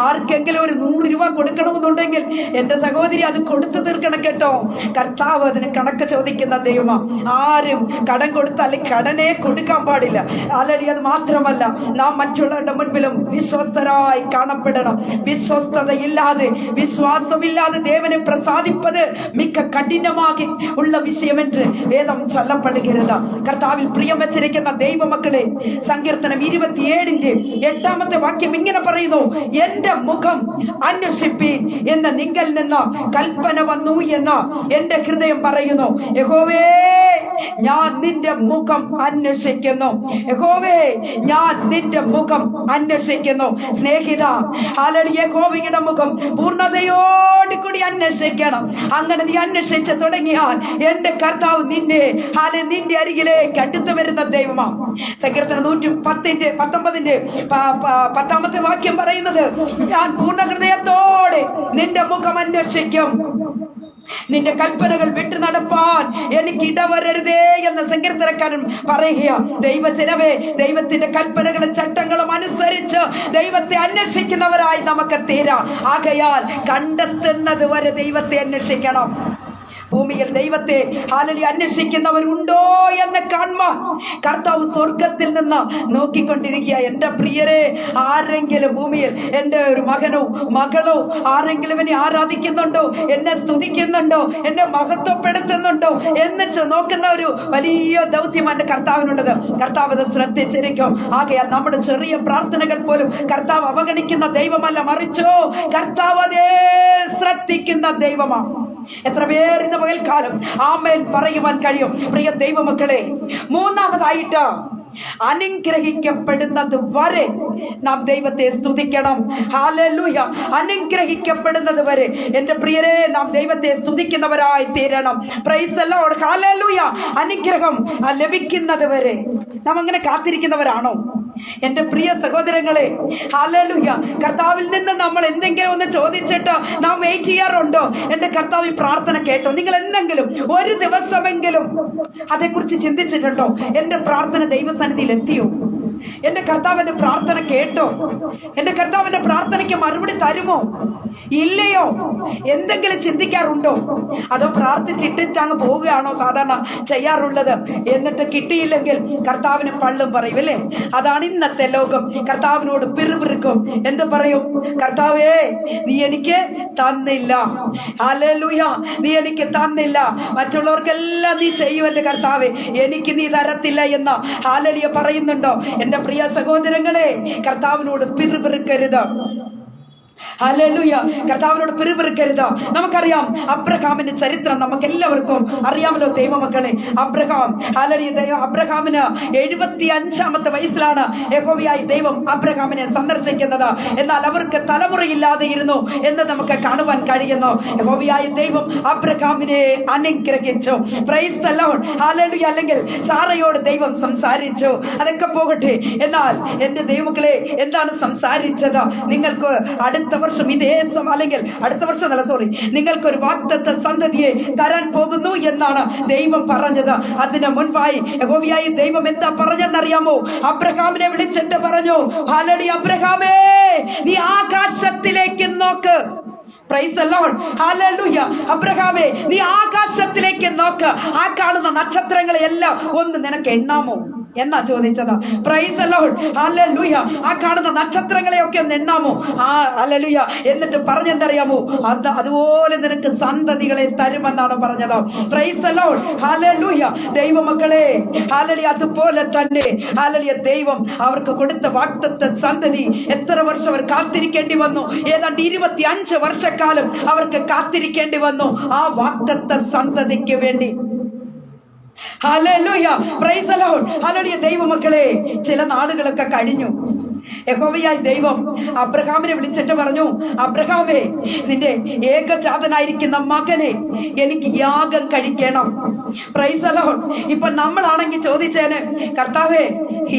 ആർക്കെങ്കിലും ഒരു 100 രൂപ കൊടുക്കണമെന്നുണ്ടെങ്കിൽ എന്റെ സഹോദരി അത് കൊടുത്തു തീർക്കണം കേട്ടോ. കർത്താവ് അതിന് കണക്ക് ചോദിക്കുന്ന ദൈവമാണ്. ആരും കടം കൊടുത്താൽ കടനെ കൊടുക്കാൻ പാടില്ല. ഹല്ലേലൂയ. അത് മാത്രമല്ല, നാം മറ്റുള്ളവരുടെ മുൻപിലും വിശ്വസ്തരായി കാണപ്പെടണം. വിശ്വസ്തതയില്ലാതെ, വിശ്വാസമില്ലാതെ ദേവനെ പ്രസാദിപ്പത് മിക്ക കഠിനമാകി ഉള്ള വിഷയമെന്ന് വേദം ചൊല്ലപ്പെടുകരുത്. കർത്താവിൽ പ്രിയം വെച്ചിരിക്കുന്ന ദൈവമക്കളെ, സങ്കീർത്തനം 27:8 വാക്യം ഇങ്ങനെ പറയുന്നു: എന്റെ മുഖം അന്വേഷിപ്പീൻ എന്ന് നിങ്കൽ നിന്ന് കൽപ്പന വന്നു എന്ന് എന്റെ ഹൃദയം പറയുന്നു. യഹോവേ, ഞാൻ നിന്റെ മുഖം അന്വേഷിക്കുന്നു. യഹോവേ, ഞാൻ നിന്റെ മുഖം അന്വേഷിക്കുന്നു. സ്നേഹിത, ഹല്ലേലൂയ, യഹോവയുടെ മുഖം പൂർണ്ണതയോട് കൂടി അന്വേഷിക്കണം. അങ്ങനെ നീ അന്വേഷിച്ച് തുടങ്ങിയാൽ എന്റെ കർത്താവ് നിന്റെ അരികിലേക്ക് അടുത്തു വരുന്ന ദൈവമാണ്. സങ്കീർത്തനം 119:10 വാക്യം പറയുന്നത്: ഞാൻ പൂർണ്ണ ഹൃദയത്തോടെ നിന്റെ മുഖം അന്വേഷിക്കും, നിന്റെ കൽപ്പനകൾ വിട്ടു നടപ്പാൻ എനിക്ക് ഇടവരരുതേ എന്ന് സങ്കീർത്തനക്കാരൻ പറയുക. ദൈവജനമേ, ദൈവത്തിന്റെ കൽപ്പനകളും ചട്ടങ്ങളും അനുസരിച്ച് ദൈവത്തെ അന്വേഷിക്കുന്നവരായി നമുക്ക് തീരാം. ആകയാൽ കണ്ടെത്തുന്നത് വരെ ദൈവത്തെ അന്വേഷിക്കണം. ഭൂമിയിൽ ദൈവത്തെ അന്വേഷിക്കുന്നവരുണ്ടോ എന്ന് കാണാൻ കർത്താവ് സ്വർഗത്തിൽ നിന്ന് നോക്കിക്കൊണ്ടിരിക്കുക. എന്റെ പ്രിയരെ, ആരെങ്കിലും ഭൂമിയിൽ എന്റെ ഒരു മകനോ മകളോ ആരെങ്കിലും എന്നെ ആരാധിക്കുന്നുണ്ടോ, എന്നെ സ്തുതിക്കുന്നുണ്ടോ, എന്നെ മഹത്വപ്പെടുത്തുന്നുണ്ടോ എന്ന് നോക്കുന്ന ഒരു വലിയ ദൗത്യമാണ് കർത്താവിനുള്ളത്. കർത്താവ് അത് ശ്രദ്ധിച്ചിരിക്കും. ആകയാൽ നമ്മുടെ ചെറിയ പ്രാർത്ഥനകൾ പോലും കർത്താവ് അവഗണിക്കുന്ന ദൈവമല്ല, മറിച്ചോ കർത്താവ് അതേ ശ്രദ്ധിക്കുന്ന ദൈവമാണ്. എത്ര പേർ ഇന്ന് പകൽക്കാലം ആമേൻ പറയുവാൻ കഴിയും? പ്രിയ ദൈവമക്കളെ, മൂന്നാമതായിട്ട് അനുഗ്രഹിക്കപ്പെടുന്നത് വരെ നാം ദൈവത്തെ സ്തുതിക്കണം. ഹല്ലേലൂയ. അനുഗ്രഹിക്കപ്പെടുന്നത് വരെ എന്റെ പ്രിയരെ നാം ദൈവത്തെ സ്തുതിക്കുന്നവരായി തീരണം. Price the Lord, hallelujah. അനുഗ്രഹം ലഭിക്കുന്നത് വരെ നാം അങ്ങനെ കാത്തിരിക്കുന്നവരാണോ? എന്റെ പ്രിയ സഹോദരങ്ങളെ, ഹല്ലേലൂയ, കർത്താവിൽ നിന്ന് നമ്മൾ എന്തെങ്കിലും ഒന്ന് ചോദിച്ചിട്ട് നാം വെയിറ്റ് ചെയ്യാറുണ്ടോ? എന്റെ കർത്താവ് ഈ പ്രാർത്ഥന കേട്ടോ? നിങ്ങൾ എന്തെങ്കിലും ഒരു ദിവസമെങ്കിലും അതേക്കുറിച്ച് ചിന്തിച്ചിട്ടുണ്ടോ? എന്റെ പ്രാർത്ഥന ദൈവസന്നിധിയിൽ എത്തിയോ? എന്റെ കർത്താവിന്റെ പ്രാർത്ഥന കേട്ടോ? എന്റെ കർത്താവിന്റെ പ്രാർത്ഥനയ്ക്ക് മറുപടി തരുമോ ഇല്ലയോ? എന്തെങ്കിലും ചിന്തിക്കാറുണ്ടോ? അതോ പ്രാർത്ഥിച്ചിട്ടിട്ട് അങ്ങ് പോവുകയാണോ സാധാരണ ചെയ്യാറുള്ളത്? എന്നിട്ട് കിട്ടിയില്ലെങ്കിൽ കർത്താവിന് പള്ളും പറയും, അല്ലേ? അതാണ് ഇന്നത്തെ ലോകം. കർത്താവിനോട് പിറുപിറുക്കും. എന്ത് പറയും? കർത്താവേ, നീ എനിക്ക് തന്നില്ല. ഹല്ലേലൂയ, നീ എനിക്ക് തന്നില്ല. മറ്റുള്ളവർക്കെല്ലാം നീ ചെയ്യുമല്ലേ കർത്താവേ, എനിക്ക് നീ തരത്തില്ല എന്ന് ഹല്ലേലൂയ പറയുന്നുണ്ടോ? എന്റെ പ്രിയ സഹോദരങ്ങളെ, കർത്താവിനോട് പിറുപിറുക്കരുത്. ഹല്ലേലൂയ, കർത്താവിനോട് പിറുപിറുക്കരുത്. നമുക്കറിയാം അബ്രഹാമിന്റെ ചരിത്രം, നമുക്ക് എല്ലാവർക്കും അറിയാമല്ലോ ദൈവമക്കളെ. അബ്രഹാമിന് 75-ാമത്തെ വയസ്സിലാണ് യഹോവയായ ദൈവം അബ്രഹാമിനെ സന്ദർശിക്കുന്നത്. എന്നാൽ അവർക്ക് തലമുറയില്ലാതെ ഇരുന്നു എന്ന് നമുക്ക് കാണുവാൻ കഴിയുന്നു. യഹോവയായ ദൈവം അബ്രഹാമിനെ അനുഗ്രഹിച്ചു. Price the Lord, hallelujah. അല്ലെങ്കിൽ സാറയോട് ദൈവം സംസാരിച്ചു. അതൊക്കെ പോകട്ടെ. എന്നാൽ എന്റെ ദൈവമക്കളെ, എന്താണ് സംസാരിച്ചത്? നിങ്ങൾക്ക് അടുത്ത വർഷം അല്ലെങ്കിൽ അടുത്ത വർഷം നിങ്ങൾക്കൊരു വാഗ്ദത്ത സന്തതിയെ തരാൻ പോകുന്നു എന്നാണ് ദൈവം പറഞ്ഞത്. അതിന് മുൻപായി യഹോവയായ ദൈവം എന്താ പറഞ്ഞെന്നറിയാമോ? അബ്രഹാമിനെ വിളിച്ചിട്ട് പറഞ്ഞു, ഹല്ലേലൂയ, അബ്രഹാമേ, നീ ആകാശത്തിലേക്ക് നോക്ക്. Praise the Lord, hallelujah. അബ്രഹാമേ, നീ ആകാശത്തിലേക്ക് നോക്ക്. ആ കാണുന്ന നക്ഷത്രങ്ങളെ എല്ലാം ഒന്ന് നിനക്ക് എണ്ണാമോ? എന്നാ ചോദിച്ചത്. Price the Lord, hallelujah. ആ കാണുന്ന നക്ഷത്രങ്ങളെയൊക്കെ ഒന്ന് എണ്ണാമോ? ഹല്ലേലൂയ. എന്നിട്ട് പറഞ്ഞെന്തറിയാമോ? അതുപോലെ നിനക്ക് സന്തതികളെ തരുമെന്നാണ് പറഞ്ഞത്. Price the Lord, hallelujah. ദൈവമക്കളെ, ഹല്ലേലൂയ. അതുപോലെ തന്നെ ഹല്ലേലൂയ, ദൈവം അവർക്ക് കൊടുത്ത വാഗ്ദത്ത സന്തതി എത്ര വർഷം അവർ കാത്തിരിക്കേണ്ടി വന്നു? ഏതാണ്ട് 25 വർഷക്കാലം അവർക്ക് കാത്തിരിക്കേണ്ടി വന്നു ആ വാഗ്ദത്ത സന്തതിക്ക് വേണ്ടി. Hallelujah, praise the Lord, hallelujah. ദൈവമക്കളെ, ചില നാളുകളൊക്കെ കഴിഞ്ഞു. യഹോവയായ ദൈവം അബ്രഹാമിനെ വിളിച്ചിട്ട് പറഞ്ഞു, അബ്രഹാമേ, നിന്റെ ഏകജാതനായിരിക്കുന്ന മകനെ എനിക്ക് യാഗം കഴിക്കണം. Price the Lord. ഇപ്പൊ നമ്മളാണെങ്കിൽ ചോദിച്ചേന്, കർത്താവേ,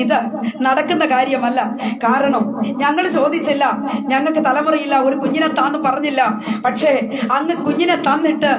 ഇത് നടക്കുന്ന കാര്യമല്ല. കാരണം ഞങ്ങൾ ചോദിച്ചില്ല, ഞങ്ങൾക്ക് തലമുറയില്ല, ഒരു കുഞ്ഞിനെ താന്ന് പറഞ്ഞില്ല. പക്ഷേ അങ്ങ് കുഞ്ഞിനെ തന്നിട്ട്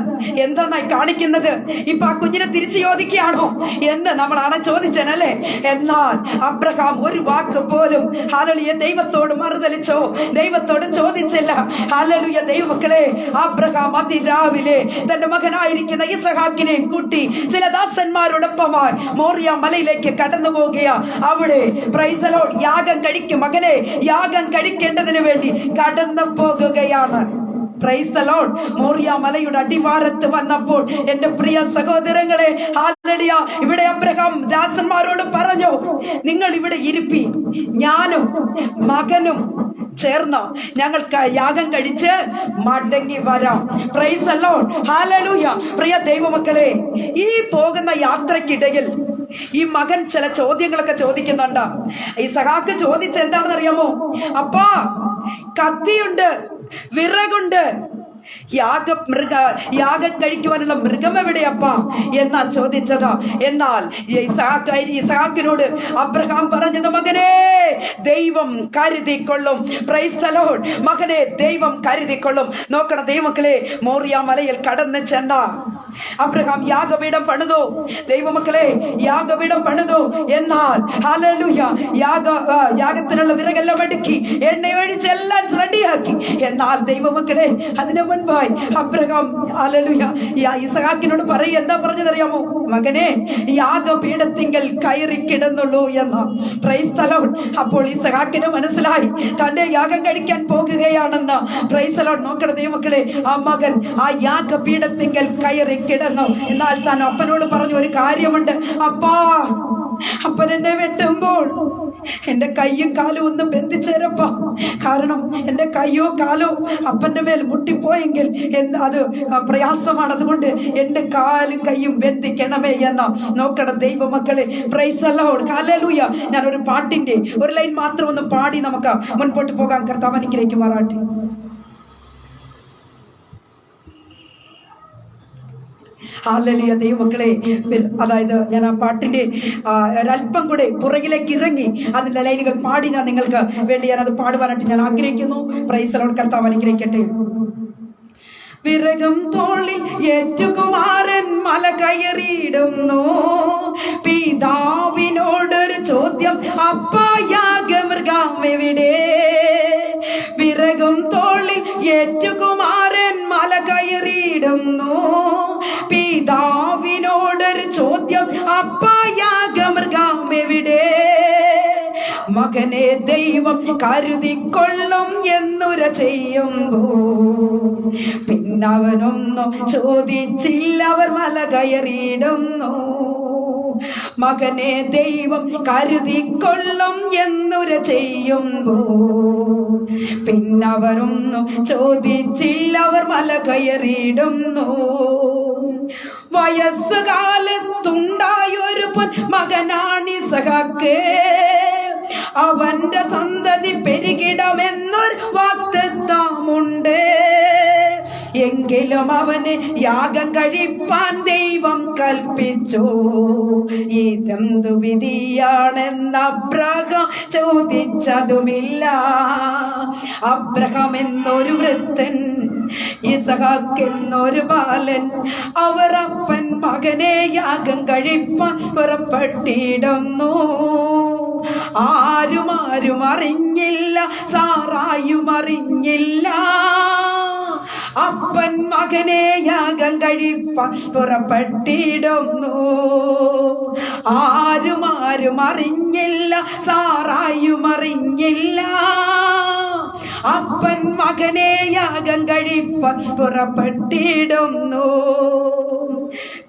എന്തായി കാണിക്കുന്നത്? ഇപ്പൊ ആ കുഞ്ഞിനെ തിരിച്ചു ചോദിക്കുകയാണോ എന്ന് നമ്മളാണ് ചോദിച്ചേനല്ലേ. എന്നാൽ അബ്രഹാം ഒരു വാക്ക് പോലും ഹല്ലേലൂയ ദൈവത്തോട് മറുതലിച്ചോ? ദൈവത്തോട് ചോദിച്ചില്ല. ഹല്ലേലൂയ. ദൈവമക്കളെ, അബ്രഹാം അതിരാവിലെ തന്റെ മകനായിരിക്കുന്ന ഇസഹാക്കിനെയും കൂട്ടി ചില ദാസന്മാരോടൊപ്പമായി മോറിയ മലയിലേക്ക് കടന്നു പോകുകയാ. അവിടെ പ്രൈസ് ദി ലോർഡ് യാഗം കഴിക്കും, മകനെ യാഗം കഴിക്കേണ്ടതിന് വേണ്ടി കടന്നു പോകുകയാണ്. Price the Lord. മോറിയ മലയുടെ അടിവാരത്ത് വന്നപ്പോൾ എന്റെ പ്രിയ സഹോദരങ്ങളെ, ഹല്ലേലൂയ, ഇവിടെ അബ്രഹാം ദാസന്മാരോട് പറഞ്ഞു, നിങ്ങൾ ഇവിടെ ഇരിപ്പി, ഞാനും മകനും ചേർന്ന് ഞങ്ങൾക്ക് യാഗം കഴിച്ച് മടങ്ങി വരാം. Praise the Lord, hallelujah. പ്രിയ ദൈവമക്കളെ, ഈ പോകുന്ന യാത്രക്കിടയിൽ ഈ മകൻ ചില ചോദ്യങ്ങളൊക്കെ ചോദിക്കുന്നുണ്ട്. ഇസഹാക്ക് ചോദിച്ച എന്താണെന്ന് അറിയാമോ? അപ്പാ, കത്തിയുണ്ട്, വിറകുണ്ട്, യാഗം കഴിക്കുവാനുള്ള മൃഗം എവിടെയപ്പാ എന്നാ ചോദിച്ചത്. എന്നാൽ ഇസഹാക്കിനോട് അബ്രഹാം പറഞ്ഞത്, മകനെ, ദൈവം കരുതിക്കൊള്ളും. Price the Lord. മകനെ, ദൈവം കരുതിക്കൊള്ളും. നോക്കണം ദൈവമക്കളെ, മോറിയ മലയിൽ കടന്നു ചെന്ന അബ്രഹാം യാഗപീഠം പണിതു. ദൈവമക്കളെ, യാഗപീഠം പണിതു. എന്നാൽ ഹല്ലേലൂയ, യാഗത്തിനുള്ള വിറകെല്ലാം അടുക്കി എണ്ണയൊഴിച്ച് എല്ലാം റെഡിയാക്കി. എന്നാൽ ദൈവമക്കളെ, അതിന് മുൻപായി അബ്രഹാം ഹല്ലേലൂയ ഇസഹാക്കിനോട് പറയും, എന്താ പറഞ്ഞതറിയാമോ? മകനെ, യാഗപീഠത്തിങ്കൽ കയറി കിടന്നുള്ളൂ എന്ന്. Price the Lord. അപ്പോൾ ഇസഹാക്കിന് മനസ്സിലായി തന്റെ യാഗം കഴിക്കാൻ പോകുകയാണെന്ന്. Price the Lord. നോക്കണം ദൈവമക്കളെ, ആ മകൻ ആ യാഗപീഠത്തിങ്കൽ കയറി കിടന്നു. എന്നാൽ താൻ അപ്പനോട് പറഞ്ഞു, ഒരു കാര്യമുണ്ട് അപ്പാ, അപ്പൻ എന്നെ വെട്ടുമ്പോൾ എന്റെ കയ്യും കാലും ഒന്ന് ബന്ധിച്ചേരപ്പ. കാരണം എന്റെ കയ്യോ കാലോ അപ്പന്റെ മേൽ മുട്ടിപ്പോയെങ്കിൽ അത് പ്രയാസമാണ്. അതുകൊണ്ട് എന്റെ കാലും കയ്യും ബന്ധിക്കണമേ എന്ന. നോക്കണം ദൈവമക്കളെ, പ്രൈസ് ദി ലോർഡ്, ഹല്ലേലൂയ. ഞാനൊരു പാട്ടിന്റെ ഒരു ലൈൻ മാത്രം ഒന്ന് പാടി നമുക്ക് മുൻപോട്ട് പോകാൻ. കർത്താവ് അനുഗ്രഹിക്കുമാറാട്ടെ. ഹല്ലേലൂയ. ദൈവമക്കളെ, അതായത് ഞാൻ ആ പാട്ടിന്റെ ഒരല്പം കൂടെ പുറകിലേക്ക് ഇറങ്ങി അതിന്റെ ലൈനുകൾ പാടി ഞാൻ നിങ്ങൾക്ക് വേണ്ടി ഞാൻ അത് പാടുവാനായിട്ട് ഞാൻ ആഗ്രഹിക്കുന്നു. Price the Lord. കർത്താവ് അനുഗ്രഹിക്കട്ടെ. വിറകം തോളിൽ ഏറ്റുകുമാരൻ മല കയറിയിടുന്നു. പിതാവിനോടൊരു ചോദ്യം, അപ്പാ, യാഗമൃഗം എവിടെ? വിറകം തോളിൽ ഏറ്റുകുമാരൻ മല കയറിയിടുന്നു. പിതാവിനോടൊരു ചോദ്യം, അപ്പാ, യാഗമൃഗം എവിടെ? മകനെ, ദൈവം കരുതിക്കൊള്ളും എന്നുര ചെയ്യുമ്പോ പിന്നവനൊന്നും ചോദിച്ചില്ല, അവർ മല കയറിയിടുന്നു. മകനെ, ദൈവം കരുതിക്കൊള്ളും എന്നുര ചെയ്യുമ്പോ പിന്നവരൊന്നും ചോദിച്ചില്ല, അവർ മല കയറിയിടുന്നു. വയസ്സുകാലത്തുണ്ടായൊരു മകനാണിസഹാക്ക്, അവന്റെ സന്തതി പെരുകിടമെന്നൊരു വാഗ്ദത്തമുണ്ട്. എങ്കിലും അവന് യാഗം കഴിപ്പാൻ ദൈവം കൽപ്പിച്ചു. ഇതെന്തു വിധിയാണെന്ന് അബ്രഹാം ചോദിച്ചതുമില്ല. അബ്രഹാം എന്നൊരു വൃദ്ധൻ, ഇസഹാക്ക് എന്നൊരു ബാലൻ, അവർ അപ്പൻ മകനെ യാഗം കഴിപ്പാൻ പുറപ്പെട്ടിടുന്നു. ആരും അറിഞ്ഞില്ല, സാറായും അറിഞ്ഞില്ല. അപ്പൻ മകനെ യാഗം കഴിപ്പാൻ പുറപ്പെട്ടിടുന്നു. ആരും അറിഞ്ഞില്ല, സാറായും അറിഞ്ഞില്ല. അപ്പൻ മകനെ യാഗം കഴിപ്പാൻ പുറപ്പെട്ടിടുന്നു.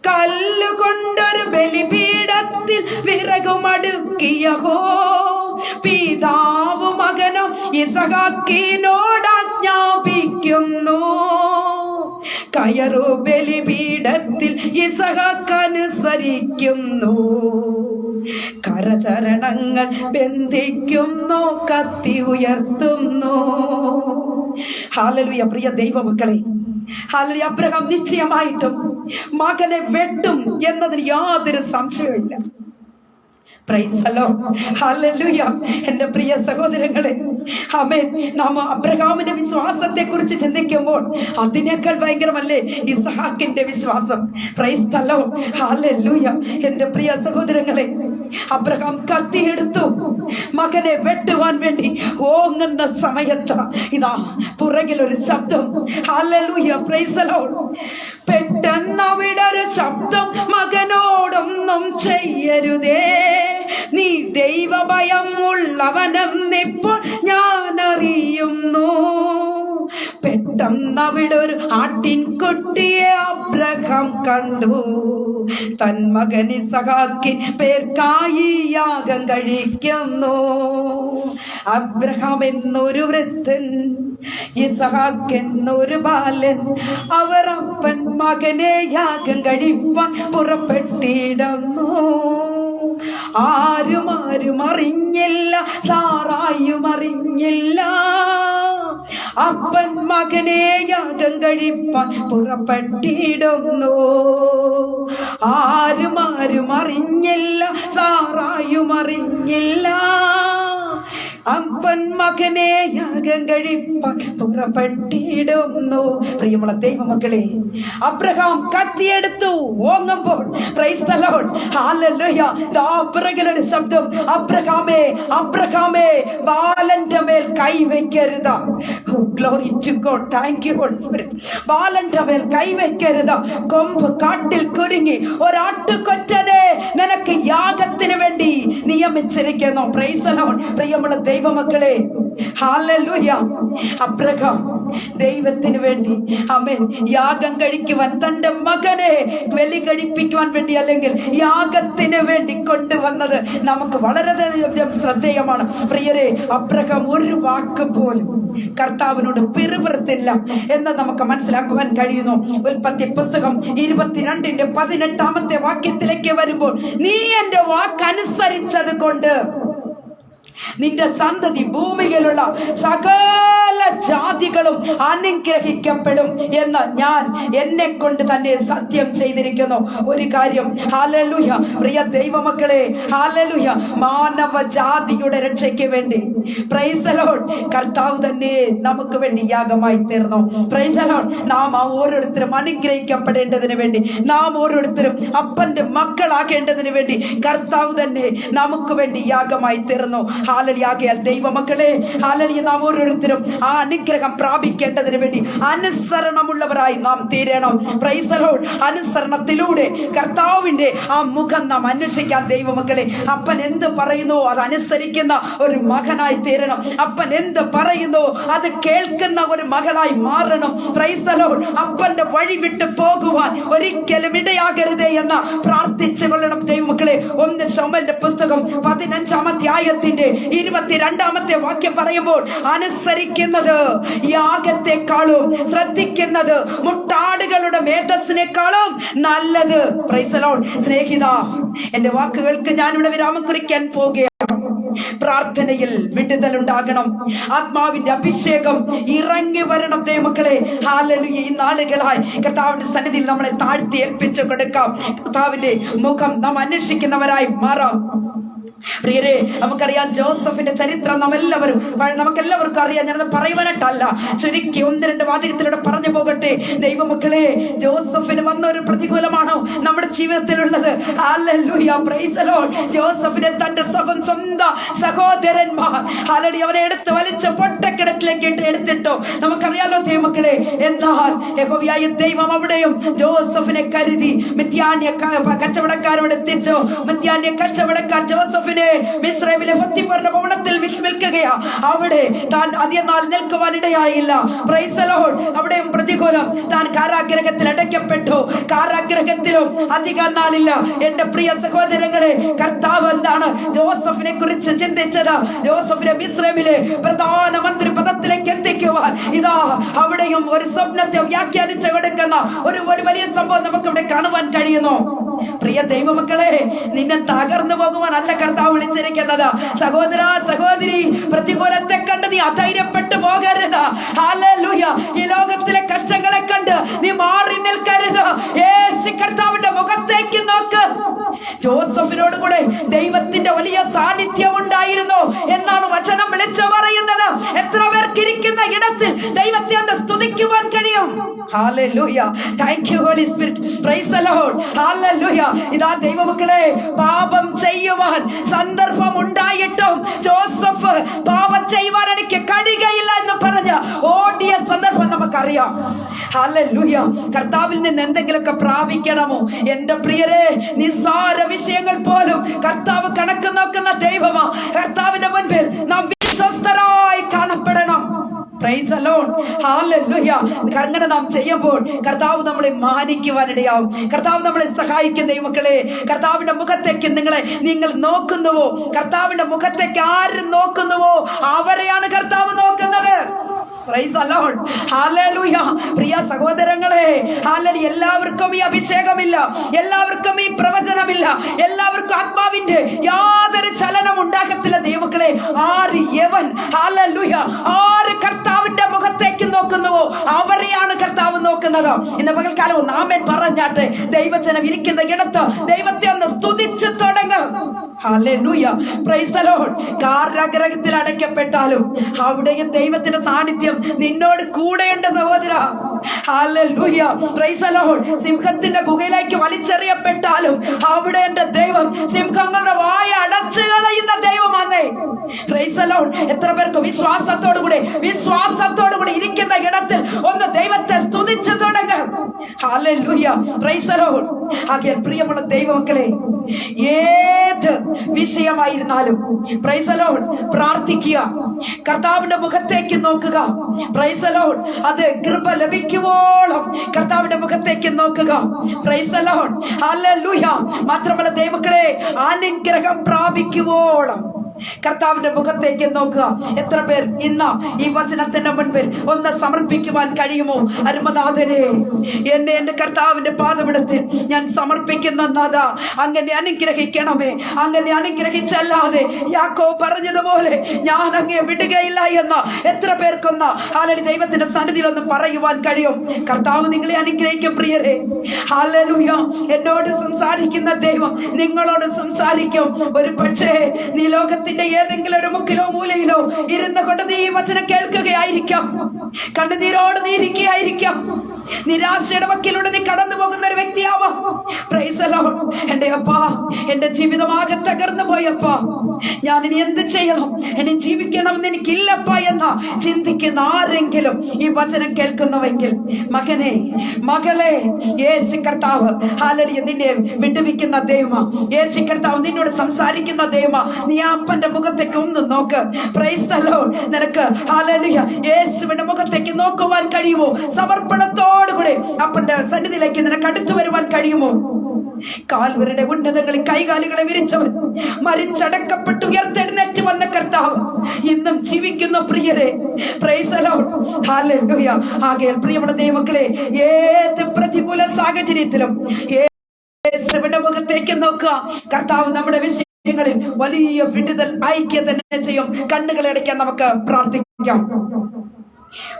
കല്ലുകൊണ്ടൊരു ബലിപീഠത്തിൽ വിറകുമടുക്കിയഹോ, പിതാവ് മകനും ഇസഹാക്കിനോടാജ്ഞാപിക്കുന്നു. കയറു ബലിപീഠത്തിൽ ഇസഹാക്കനുസരിക്കുന്നു. കരചരണങ്ങൾ ബന്ധിക്കുന്നു, കത്തി ഉയർത്തുന്നു. ഹല്ലേലൂയ. പ്രിയ ദൈവമക്കളെ, ഹല്ലേലൂയ. അബ്രഹാം നിശ്ചയമായിട്ടും മകനെ വെട്ടും എന്നതിന് യാതൊരു സംശയമില്ല. Price the Lord. ഹല്ലേലൂയ. എന്റെ പ്രിയ സഹോദരങ്ങളെ, ആമേൻ. നാം അബ്രഹാമിന്റെ വിശ്വാസത്തെ കുറിച്ച് ചിന്തിക്കുമ്പോൾ അതിനേക്കാൾ ഭയങ്കരമല്ലേ ഇസ്ഹാക്കിന്റെ വിശ്വാസം. Price the Lord. ഹല്ലേലൂയ. എന്റെ പ്രിയ സഹോദരങ്ങളെ, അബ്രഹാം കത്തിയെടുത്തു മകനെ വെട്ടുവാൻ വേണ്ടി ഓങ്ങുന്ന സമയത്ത് ഇതാ പുറകിൽ ഒരു ശബ്ദം. ഹല്ലേലൂയ. Praise the Lord. പെട്ടെന്ന് അവിടെ ഒരു ശബ്ദം, മകനോടൊന്നും ചെയ്യരുതേ, നീ ദൈവഭയം ഉള്ളവനെന്നിപ്പോൾ ഞാൻ അറിയുന്നു. പെട്ടെന്ന് അവിടെ ഒരു ആട്ടിൻകുട്ടിയെ അബ്രഹാം കണ്ടു. തൻ മകൻ ഇസഹാക്കിൻ പേർക്കായി യാഗം കഴിക്കുന്നു. അബ്രഹാം എന്നൊരു വൃദ്ധൻ, ഇസഹാക്ക് എന്നൊരു ബാലൻ, അവർ അപ്പൻ മകനെ യാഗം കഴിപ്പാൻ പുറപ്പെട്ടിടുന്നു. ആരും അറിഞ്ഞില്ല, സാറായും അറിഞ്ഞില്ല. അപ്പൻ മകനെ യാഗം കഴിപ്പാൻ പുറപ്പെട്ടിടുന്നു. ആരും അറിഞ്ഞില്ല, സാറായും അറിഞ്ഞില്ല. അപ്പൻ മകനെ യാഗം കഴിപ്പാൻ പുറപ്പെട്ടിടുന്നു. പ്രിയമുള്ള ദൈവമക്കളെ, അബ്രഹാം കത്തിയെടുത്തു ഓങ്ങുമ്പോൾ, പ്രൈസ് ദി ലോർഡ്, ഹല്ലേലൂയ, ദാ പുറകിലൊരു ശബ്ദം, അബ്രഹാമേ അബ്രഹാമേ, ബാലന്റെ മേൽ കൈവയ്ക്കരുത്. Glory to God. Thank you Holy Spirit. ബാലന്റെ മേൽ കൈവയ്ക്കരുത്. കൊമ്പ് കാട്ടിൽ കുരുങ്ങി ഒരാട്ടുകൊറ്റനെ നിനക്ക് യാഗത്തിന് വേണ്ടി നിയമിച്ചിരിക്കുന്നു. Price the Lord. പ്രിയമുള്ള ദൈവമക്കളെ, ഹല്ലേലൂയ. അബ്രഹാം ദൈവത്തിന് വേണ്ടി ആമേൻ യാഗം കഴിക്കുവാൻ, തന്റെ മകനെ ബലി കഴിപ്പിക്കുവാൻ വേണ്ടി, അല്ലെങ്കിൽ യാഗത്തിന് വേണ്ടി കൊണ്ടുവന്നത് നമുക്ക് വളരെയധികം ശ്രദ്ധേയമാണ്. പ്രിയരെ, അബ്രഹാം ഒരു വാക്ക് പോലും കർത്താവിനോട് പിറുപിറുത്തില്ല എന്ന് നമുക്ക് മനസ്സിലാക്കുവാൻ കഴിയുന്നു. ഉൽപ്പത്തി പുസ്തകം 22:18 വാക്യത്തിലേക്ക് വരുമ്പോൾ, നീ എന്റെ വാക്കനുസരിച്ചത് കൊണ്ട് നിന്റെ സന്തതി ഭൂമിയിലുള്ള സകല ജാതികളും അനുഗ്രഹിക്കപ്പെടും എന്ന് ഞാൻ എന്നെ കൊണ്ട് തന്നെ സത്യം ചെയ്തിരിക്കുന്നു. ഒരു കാര്യം, ഹല്ലേലൂയ, പ്രിയ ദൈവമക്കളെ, ഹല്ലേലൂയ, മാനവ ജാതിയുടെ രക്ഷയ്ക്ക് വേണ്ടി, പ്രൈസ് ദി ലോർഡ്, കർത്താവ് തന്നെ നമുക്ക് വേണ്ടി യാഗമായി തീർന്നു. Price the Lord. നാം ഓരോരുത്തരും അനുഗ്രഹിക്കപ്പെടേണ്ടതിന് വേണ്ടി, നാം ഓരോരുത്തരും അപ്പന്റെ മക്കളാകേണ്ടതിന് വേണ്ടി കർത്താവ് തന്നെ നമുക്ക് വേണ്ടി യാഗമായി തീർന്നു. ഹല്ലേലൂയ. ദൈവമക്കളെ, ഹല്ലേലൂയ, നാം ഓരോരുത്തരും ആ അനുഗ്രഹം പ്രാപിക്കേണ്ടതിന് വേണ്ടി അനുസരണമുള്ളവരായി നാം തീരണം. Price the Lord. അനുസരണത്തിലൂടെ കർത്താവിന്റെ ആ മുഖം നാം അന്വേഷിക്കാൻ. ദൈവമക്കളെ, അപ്പൻ എന്ത് പറയുന്നു അത് അനുസരിക്കുന്ന ഒരു മകനായി തീരണം. അപ്പൻ എന്ത് പറയുന്നു അത് കേൾക്കുന്ന ഒരു മകളായി മാറണം. Praise the Lord. അപ്പന്റെ വഴി വിട്ട് പോകുവാൻ ഒരിക്കലും ഇടയാകരുതേ എന്ന് പ്രാർത്ഥിച്ചു കൊള്ളണം. ദൈവമക്കളെ, 1 ശമൂവേലിന്റെ പുസ്തകം 15-ാം അധ്യായത്തിന്റെ 22-ാമത്തെ വാക്യം പറയുമ്പോൾ, അനുസരിക്കുന്നത് യാഗത്തെക്കാളും ശ്രദ്ധിക്കുന്നത് മുട്ടാടുകളുടെ മേധസ്സിനേക്കാളും നല്ലത്. Price the Lord. സ്നേഹിത, എന്റെ വാക്കുകൾക്ക് ഞാനിവിടെ വിരാമം കുറിക്കാൻ പോകുകയാണ്. പ്രാർത്ഥനയിൽ വിടുതലുണ്ടാകണം. ആത്മാവിന്റെ അഭിഷേകം ഇറങ്ങി വരണം. ദൈവമക്കളെ, ഹല്ലേലൂയ. ഈ നാളുകളായി കർത്താവിന്റെ സന്നിധിയിൽ നമ്മളെ താഴ്ത്തി ഏൽപ്പിച്ചു കൊടുക്കാം. കർത്താവിന്റെ മുഖം നാം അന്വേഷിക്കുന്നവരായി മാറാം. പ്രിയരെ, നമുക്കറിയാം ജോസഫിന്റെ ചരിത്രം നമുക്കെല്ലാവർക്കും അറിയാം. ഞാനത് പറയുവാനായിട്ടല്ല, ചുരുക്കി 1-2 വാചകത്തിലൂടെ പറഞ്ഞു പോകട്ടെ. ദൈവമക്കളെ, ജോസഫിന് വന്ന ഒരു പ്രതികൂലമാണോ നമ്മുടെ ജീവിതത്തിലുള്ളത്? Hallelujah, praise the Lord. ജോസഫിനെ തന്റെ സ്വന്തം സഹോദരന്മാർ അവനെ എടുത്ത് വലിച്ച പൊട്ടക്കിടത്തിലേക്ക് എടുത്തിട്ടോ നമുക്കറിയാലോ ദൈവമക്കളെ. എന്നാൽ യഹോവയായ ദൈവം അവിടെയും ജോസഫിനെ കരുതി മിദ്യാന്യ കച്ചവടക്കാരോട് എത്തിച്ചു. മിദ്യാന്യ കച്ചവടക്കാർ ജോസഫിനെ മിസ്രൈമിലെ പൊത്തിഫറിന്റെ ഭവനത്തിൽ വിൽക്കുകയാ. അവിടെ താൻ അധികം നാൾ നിൽക്കുവാനിടയായില്ല. Price the Lord. അവിടെയും പ്രതികൂലം. താൻ കാരാഗ്രഹത്തിൽ അടയ്ക്കപ്പെട്ടു. കാരാഗ്രഹത്തിലും അധികം നാളില്ല. എന്റെ പ്രിയ സഹോദരങ്ങളെ, കർത്താവ് എന്താണ് ജോസഫിനെ കുറിച്ച് ചിന്തിച്ചത്? ജോസഫിനെ മിസ്രൈമിലെ പ്രധാനമന്ത്രി പദത്തിലേക്ക് എത്തിക്കുവാൻ ഇതാ അവിടെയും ഒരു സ്വപ്നത്തെ വ്യാഖ്യാനിച്ചു കൊടുക്കുന്ന ഒരു വലിയ സംഭവം നമുക്ക് ഇവിടെ കാണുവാൻ കഴിയുന്നു. പ്രിയ ദൈവമക്കളെ, നിന്നെ തകർന്നു പോകുവാനല്ല കർത്താവ് വിളിച്ചിരിക്കുന്നത്. സഹോദര സഹോദരി, പ്രതികൂലത്തെ കണ്ട് നീ അധൈര്യപ്പെട്ടു പോകരുത്. ഹല്ലേലൂയ. ഈ ലോകത്തിലെ കഷ്ടങ്ങളെ കണ്ട് നീ മാറി നിൽക്കരുത്. യേശു കർത്താവിന്റെ മുഖത്തേക്ക് നോക്ക്. ജോസഫിനോട് കൂടെ ദൈവത്തിന്റെ വലിയ സാന്നിധ്യം ഉണ്ടായിരുന്നു എന്നാണ് വചനം വിളിച്ചു പറയുന്നത്. എത്ര പേർക്ക് ഇരിക്കുന്ന ഇടത്തിൽ ദൈവത്തെ ഒന്ന് സ്തുതിക്കുവാൻ കഴിയും? Hallelujah. Thank you Holy Spirit. Praise the Lord. Hallelujah. ഇതാ ദൈവമക്കളെ, പാപം ചെയ്യുവാൻ സന്ദർഭം ഉണ്ടായിട്ടും ജോസഫ് പാപം ചെയ്യുവാൻ എനിക്ക് കഴിയുകയില്ല എന്ന് പറഞ്ഞ് ഓടിയ സന്ദർഭം നമുക്കറിയാം. ഹല്ലേലൂയ. കർത്താവിൽ നിന്ന് എന്തെങ്കിലുമൊക്കെ പ്രാപിക്കണമോ? എന്റെ പ്രിയരെ, നിസ്സാര വിഷയങ്ങൾ പോലും കർത്താവ് കണക്ക് നോക്കുന്ന ദൈവമാ. കർത്താവിന്റെ മുൻപിൽ നാം വിശ്വസ്തരായി കാണപ്പെടണം. Praise the Lord. ഹല്ലേലൂയ. അങ്ങനെ നാം ചെയ്യുമ്പോൾ കർത്താവ് നമ്മളെ മാനിക്കുവാനിടയാവും. കർത്താവ് നമ്മളെ സഹായിക്കും. ദൈവമക്കളെ, കർത്താവിന്റെ മുഖത്തേക്ക് നിങ്ങൾ നോക്കുന്നുവോ? കർത്താവിന്റെ മുഖത്തേക്ക് ആര് നോക്കുന്നുവോ അവരെയാണ് കർത്താവ് നോക്കുന്നത്. Price the Lord. ഹല്ലേലൂയ. പ്രിയ സഹോദരങ്ങളെ, ഹല്ലേലൂയ. എല്ലാവർക്കും ഈ അഭിഷേകമില്ല, എല്ലാവർക്കും ഈ പ്രവചനമില്ല, എല്ലാവർക്കും ആത്മാവിന്റെ യാതൊരു ചലനം ഉണ്ടാകത്തില്ല. ദൈവമക്കളെ, ആര് യവൻ ഹല്ലേലൂയ ആര് കർത്താവിന്റെ മുഖത്തേക്ക് നോക്കുന്നുവോ അവരെയാണ് കർത്താവ് നോക്കുന്നത്. ഇന്ന് പകൽക്കാലം ആമേൻ പറഞ്ഞാട്ടെ. ദൈവജനം ഇരിക്കുന്ന ഇടത്ത് ദൈവത്തെ ഒന്ന് സ്തുതിച്ചു തുടങ്ങും. ഹല്ലേലൂയ. Praise the Lord. കാരാഗ്രഹത്തിൽ അടയ്ക്കപ്പെട്ടാലും അവിടെയും ദൈവത്തിന്റെ സാന്നിധ്യം നിന്നോട് കൂടെയുണ്ട് സഹോദര. ഹല്ലേലൂയ. Praise the Lord. സിംഹത്തിന്റെ ഗുഹയിലേക്ക് വലിച്ചെറിയപ്പെട്ടാലും അവിടെ എന്റെ ദൈവം സിംഹങ്ങളുടെ വായ അടച്ചു കളയുന്ന ദൈവമാണ്. Price the Lord. എത്ര പേർക്ക് വിശ്വാസത്തോടു കൂടി ഇരിക്കുന്ന ഇടത്തിൽ ഒന്ന് ദൈവത്തെ സ്തുതിച്ചു തുടങ്ങും. ഹല്ലേലൂയ. Praise the Lord. ആകയാൽ പ്രിയമുള്ള ദൈവമക്കളെ, ഏത് വിഷയമായിരുന്നാലും പ്രൈസ് ദി ലോർഡ് പ്രാർത്ഥിക്കുക. കർത്താവിന്റെ മുഖത്തേക്ക് നോക്കുക. Price the Lord. അത് കൃപ ലഭിക്കുവോളം കർത്താവിന്റെ മുഖത്തേക്ക് നോക്കുക. Price the Lord. ഹല്ലേലൂയ. മാത്രമല്ല ദൈവമക്കളെ, അനുഗ്രഹം പ്രാപിക്കുവോളം കർത്താവിന്റെ മുഖത്തേക്ക് നോക്കുക. എത്ര പേർ ഇന്ന് ഈ വചനത്തിന്റെ മുൻപിൽ ഒന്ന് സമർപ്പിക്കുവാൻ കഴിയുമോ? അരുമനാഥനെ, എന്നെ എന്റെ കർത്താവിന്റെ പാദപീഠത്തിൽ ഞാൻ സമർപ്പിക്കുന്ന നാഥാ, അങ്ങനെ അനുഗ്രഹിക്കണമേ. അങ്ങനെ അനുഗ്രഹിച്ചല്ലാതെ യാക്കോബ് പറഞ്ഞതുപോലെ ഞാൻ അങ്ങേ വിടുകയില്ല എന്ന് എത്ര പേർക്കൊന്ന് ഹല്ലേലൂയ ദൈവത്തിന്റെ സന്നിധിയിൽ ഒന്ന് പറയുവാൻ കഴിയും? കർത്താവ് നിങ്ങളെ അനുഗ്രഹിക്കും പ്രിയരെ. ഹല്ലേലൂയ. എന്നോട് സംസാരിക്കുന്ന ദൈവം നിങ്ങളോട് സംസാരിക്കും. ഒരു പക്ഷേ നീ ലോകത്തിന്റെ ഏതെങ്കിലും ഒരു മുക്കിലോ മൂലയിലോ ഇരുന്ന് കൊണ്ട് നീ ഈ വചനം കേൾക്കുകയായിരിക്കാം. കണ്ണുനീരോട് നീ ഇരിക്കുകയായിരിക്കാം. നിരാശയുടെ വക്കിലൂടെ നീ കടന്നു പോകുന്ന ഒരു വ്യക്തിയാവാം. Price the Lord. എന്റെ അപ്പാ, എന്റെ ജീവിതമാകെ തകർന്നു പോയപ്പാ, ഞാൻ ഇനി എന്ത് ചെയ്യണം? ഇനി ജീവിക്കണമെന്ന് എനിക്കില്ലപ്പ എന്ന ചിന്തിക്കുന്ന ആരെങ്കിലും ഈ വചനം കേൾക്കുന്നുവെങ്കിൽ, മകനെ മകളെ, യേശു കർത്താവ് ഹല്ലേലൂയ നിന്നെ വിടുവിക്കുന്ന ദൈവമാ. യേശു കർത്താവ് നിന്നോട് സംസാരിക്കുന്ന ദൈവമാ. നീ അപ്പന്റെ മുഖത്തേക്ക് ഒന്ന് നോക്ക്. Praise the Lord. നിനക്ക് ഹല്ലേലൂയ യേശുവിന്റെ മുഖത്തേക്ക് നോക്കുവാൻ കഴിയുമോ? സമർപ്പണത്തോടുകൂടി അപ്പന്റെ സന്നിധിയിലേക്ക് നിനക്ക് അടുത്തു വരുവാൻ കഴിയുമോ? കാൽവരുടെ ഉന്നതങ്ങളിൽ കൈകാലുകളെ വിരിച്ചവൻ, മരിച്ചടക്കപ്പെട്ടു ഉയർത്തെഴുന്നേറ്റ് വന്ന കർത്താവ് ഇന്നും ജീവിക്കുന്ന പ്രിയരെ. Price the Lord. ഹല്ലേലൂയ. ആകയാൽ പ്രിയമുള്ള ദൈവമക്കളെ, ഏത് പ്രതികൂല സാഹചര്യത്തിലും യേശുവിന്റെ മുഖത്തേക്ക് നോക്കുക. കർത്താവ് നമ്മുടെ വിഷയങ്ങളിൽ വലിയ വിടുതൽ ഐക്യ തന്നെ ചെയ്യും. കണ്ണുകളെ അടയ്ക്കാൻ നമുക്ക് പ്രാർത്ഥിക്കാം.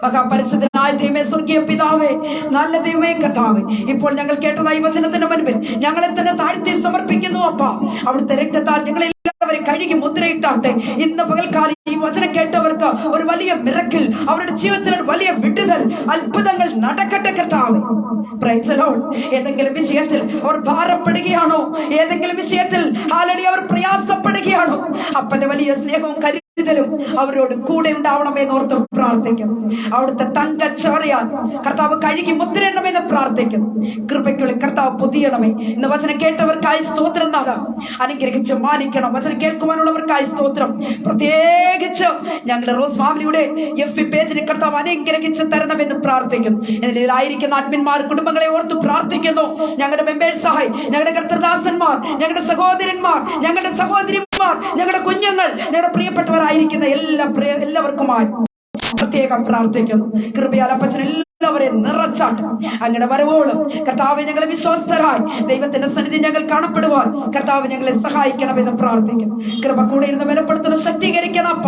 മഹാപരിശുദ്ധനായ ദൈവമേ, സ്വർഗീയ പിതാവേ, നല്ല ദൈവമേ കർത്താവേ, ഇപ്പോൾ ഞങ്ങൾ കേട്ടതായി വചനത്തിന്റെ മുൻപിൽ ഞങ്ങളെ തന്നെ താഴ്ത്തി സമർപ്പിക്കുന്നു. അപ്പ അവിടുത്തെ രക്തത്താൽ ഞങ്ങളെ അവരെ കഴുകി മുദ്രയിട്ടാട്ടെ. ഇന്ന് പകൽക്കാലം ഈ വചനം കേട്ടവർക്ക് ഒരു വലിയ മിറക്കിൾ, അവരുടെ ജീവിതത്തിൽ ഒരു വലിയ വിടുതൽ, അത്ഭുതങ്ങൾ നടക്കട്ടെ കർത്താവേ. Price the Lord. ഏതെങ്കിലും വിഷയത്തിൽ അവർ ഭാരപ്പെടുകയാണോ, ഏതെങ്കിലും വിഷയത്തിൽ ഹല്ലേലൂയ അവർ പ്രയാസപ്പെടുകയാണോ, അപ്പന്റെ വലിയ സ്നേഹവും കരുതലും അവരോട് കൂടെ ഉണ്ടാവണമെന്ന് ഓർത്ത് പ്രാർത്ഥിക്കും. അവിടുത്തെ തങ്കച്ചോരയാൽ കർത്താവ് കഴുകി മുദ്രയിടണമെന്ന് പ്രാർത്ഥിക്കും. കൃപയ്ക്കുള്ളിൽ കർത്താവ് പൊതിയണമേ. ഇന്ന് വചനം കേട്ടവർക്കായി സ്തോത്രം നാഥ. അനുഗ്രഹിച്ച് മാനിക്കണം. വചനം കേൾക്കുവാനുള്ളവർക്കായി സ്തോത്രം. പ്രത്യേകിച്ച് ഞങ്ങളുടെ റോസ് ഫാമിലിയുടെ FB പേജിന് കർത്താവ് അനുഗ്രഹിച്ച് തരണമെന്ന് പ്രാർത്ഥിക്കുന്നു. ഇതിലായിരിക്കുന്ന അഡ്മിന്മാർ കുടുംബങ്ങളെ ഓർത്ത് പ്രാർത്ഥിക്കുന്നു. ഞങ്ങളുടെ മെമ്പേഴ്സായി, ഞങ്ങളുടെ കർത്തൃദാസന്മാർ, ഞങ്ങളുടെ സഹോദരന്മാർ, ഞങ്ങളുടെ സഹോദരിമാർ, ഞങ്ങളുടെ കുഞ്ഞുങ്ങൾ, ഞങ്ങളുടെ പ്രിയപ്പെട്ടവരായിരിക്കുന്ന എല്ലാവർക്കുമായി പ്രത്യേകം പ്രാർത്ഥിക്കുന്നു. കൃപയാൽ അപ്പച്ചൻ എല്ലാവരെ നിറച്ചാട്ട് അങ്ങയുടെ വരവോളും കർത്താവ് ഞങ്ങളെ വിശ്വസ്തരായി ദൈവത്തിന്റെ സന്നിധി ഞങ്ങൾ കാണപ്പെടുവാൻ കർത്താവ് ഞങ്ങളെ സഹായിക്കണമെന്ന് പ്രാർത്ഥിക്കുന്നു. കൃപ കൂടെ ഇരുന്ന് ബലപ്പെടുത്തുന്ന ശക്തീകരിക്കണം അപ്പ.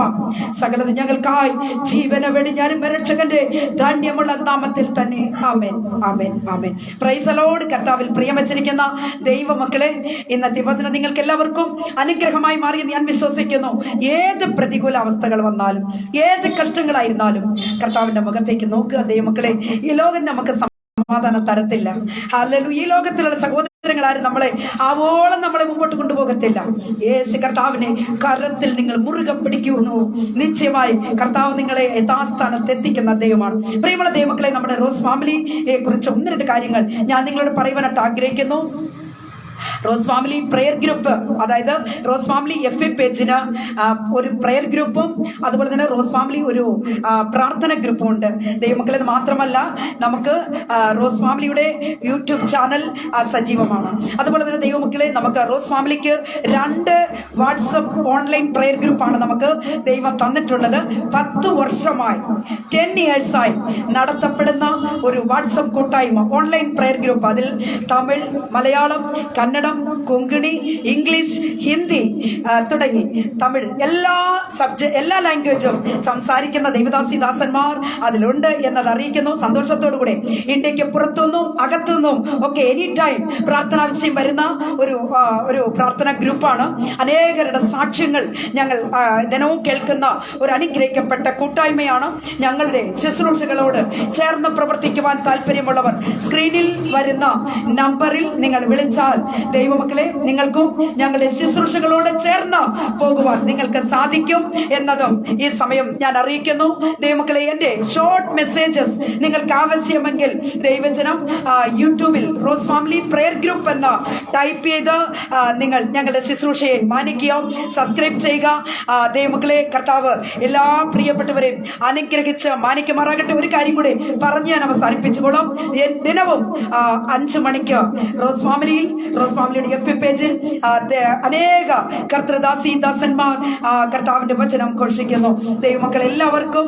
സകലത് ഞങ്ങൾക്കായി ജീവന വെടിഞ്ഞാലും രക്ഷകന്റെ ധാന്യമുള്ള നാമത്തിൽ തന്നെ ആമേൻ, ആമേൻ, ആമേൻ. Praise the Lord. കർത്താവിൽ പ്രിയമച്ചിരിക്കുന്ന ദൈവമക്കളെ, ഇന്നത്തെ വചനം നിങ്ങൾക്ക് എല്ലാവർക്കും അനുഗ്രഹമായി മാറിയെന്ന് ഞാൻ വിശ്വസിക്കുന്നു. ഏത് പ്രതികൂല അവസ്ഥകൾ വന്നാലും, ഏത് കഷ്ടങ്ങളായിരുന്നാലും കർത്താവിന്റെ മുഖത്തേക്ക് നോക്കുക ദൈവമക്കളെ. ഈ ലോകം നമുക്ക് സമാധാനം തരത്തില്ല. ഹല്ലേലൂയ. ഈ ലോകത്തിലുള്ള സഹോദരങ്ങളാരും നമ്മളെ മുമ്പോട്ട് കൊണ്ടുപോകത്തില്ല. യേശു കർത്താവിനെ കരത്തിൽ നിങ്ങൾ മുറുകെ പിടിക്കുന്നു. നിശ്ചയമായി കർത്താവ് നിങ്ങളെ യഥാസ്ഥാനത്ത് എത്തിക്കുന്ന ദൈവമാണ്. പ്രിയമുള്ള ദൈവമക്കളെ, നമ്മുടെ റോസ് ഫാമിലിയെ കുറിച്ച് 1-2 കാര്യങ്ങൾ ഞാൻ നിങ്ങളോട് പറയുവാനായിട്ട് ആഗ്രഹിക്കുന്നു. റോസ് ഫാമിലി പ്രെയർ ഗ്രൂപ്പ്, അതായത് റോസ് ഫാമിലി FB പേജിന് ഒരു പ്രെയർ ഗ്രൂപ്പും അതുപോലെ തന്നെ റോസ് ഫാമിലി ഒരു പ്രാർത്ഥന ഗ്രൂപ്പും ഉണ്ട്. ദൈവമക്കളെ, ഇത് മാത്രമല്ല, നമുക്ക് റോസ് ഫാമിലിയുടെ യൂട്യൂബ് ചാനൽ സജീവമാണ്. അതുപോലെ തന്നെ ദൈവമക്കളെ, നമുക്ക് റോസ് ഫാമിലിക്ക് 2 വാട്സപ്പ് ഓൺലൈൻ പ്രെയർ ഗ്രൂപ്പാണ് നമുക്ക് ദൈവം തന്നിട്ടുള്ളത്. 10 വർഷമായി 10 ഇയേഴ്സായി നടത്തപ്പെടുന്ന ഒരു വാട്സപ്പ് കൂട്ടായ്മ, ഓൺലൈൻ പ്രെയർ ഗ്രൂപ്പ്. അതിൽ തമിഴ്, മലയാളം, കന്നഡം, കൊങ്കണി, ഇംഗ്ലീഷ്, ഹിന്ദി തുടങ്ങി തമിഴ് എല്ലാ ലാംഗ്വേജും സംസാരിക്കുന്ന ദൈവദാസിദാസന്മാർ അതിലുണ്ട് എന്നത് അറിയിക്കുന്നു സന്തോഷത്തോടുകൂടെ. ഇന്ത്യക്ക് പുറത്തുനിന്നും അകത്തുനിന്നും ഒക്കെ എനി ടൈം പ്രാർത്ഥനാവശ്യം വരുന്ന ഒരു പ്രാർത്ഥന ഗ്രൂപ്പാണ്. അനേകരുടെ സാക്ഷ്യങ്ങൾ ഞങ്ങൾ ദിനവും കേൾക്കുന്ന ഒരു അനുഗ്രഹിക്കപ്പെട്ട കൂട്ടായ്മയാണ്. ഞങ്ങളുടെ ശുശ്രൂഷകളോട് ചേർന്ന് പ്രവർത്തിക്കുവാൻ താല്പര്യമുള്ളവർ സ്ക്രീനിൽ വരുന്ന നമ്പറിൽ നിങ്ങൾ വിളിച്ചാൽ ദൈവമക്കളെ, നിങ്ങൾക്കും ഞങ്ങളുടെ ശുശ്രൂഷകളോട് ചേർന്ന് പോകുവാൻ നിങ്ങൾക്ക് സാധിക്കും എന്നതും ഈ സമയം ഞാൻ അറിയിക്കുന്നു. ദൈവമക്കളെ, എന്റെ ഷോർട്ട് മെസ്സേജസ് നിങ്ങൾക്ക് ആവശ്യമെങ്കിൽ ദൈവജനം യൂട്യൂബിൽ റോസ് ഫാമിലി പ്രെയർ ഗ്രൂപ്പ് എന്ന് ടൈപ്പ് ചെയ്ത് നിങ്ങൾ ഞങ്ങളുടെ ശുശ്രൂഷയെ മാനിക്കുക, സബ്സ്ക്രൈബ് ചെയ്യുക. ദൈവമക്കളെ, കർത്താവ് എല്ലാ പ്രിയപ്പെട്ടവരെയും അനുഗ്രഹിച്ച് മാനിക്കുമാറാകട്ടെ. ഒരു കാര്യം കൂടി പറഞ്ഞ് ഞാൻ അവസാനിപ്പിച്ചുകൊള്ളും. ദിനവും 5 മണിക്ക് റോസ് ഫാമിലിയുടെ FB പേജിൽ അനേക കർത്തൃദാസിദാസന്മാർ കർത്താവിന്റെ വചനം ഘോഷിക്കുന്നു. ദൈവമക്കൾ എല്ലാവർക്കും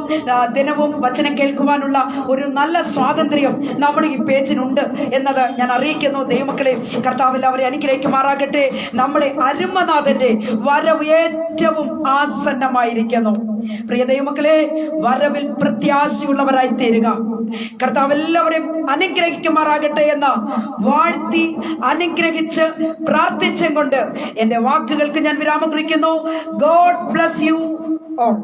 ദിനവും വചനം കേൾക്കുവാനുള്ള ഒരു നല്ല സ്വാതന്ത്ര്യം നമ്മുടെ ഈ പേജിനുണ്ട് എന്നത് ഞാൻ അറിയിക്കുന്നു. ദൈവമക്കളെ, കർത്താവ് എല്ലാവരെ അനുഗ്രഹിക്കുമാറാകട്ടെ. നമ്മുടെ അരുമനാഥന്റെ വരവ് ഏറ്റവും ആസന്നമായിരിക്കുന്നു. പ്രിയ ദൈവമക്കളെ, വരവിൽ പ്രത്യാശയുള്ളവരായി തീരുക. കർത്താവ് എല്ലാവരെയും അനുഗ്രഹിക്കുമാറാകട്ടെ എന്ന് വാഴ്ത്തി അനുഗ്രഹിച്ച് പ്രാർത്ഥിച്ചും കൊണ്ട് എന്റെ വാക്കുകൾക്ക് ഞാൻ വിരാമം കുറിക്കുന്നു. God bless you all.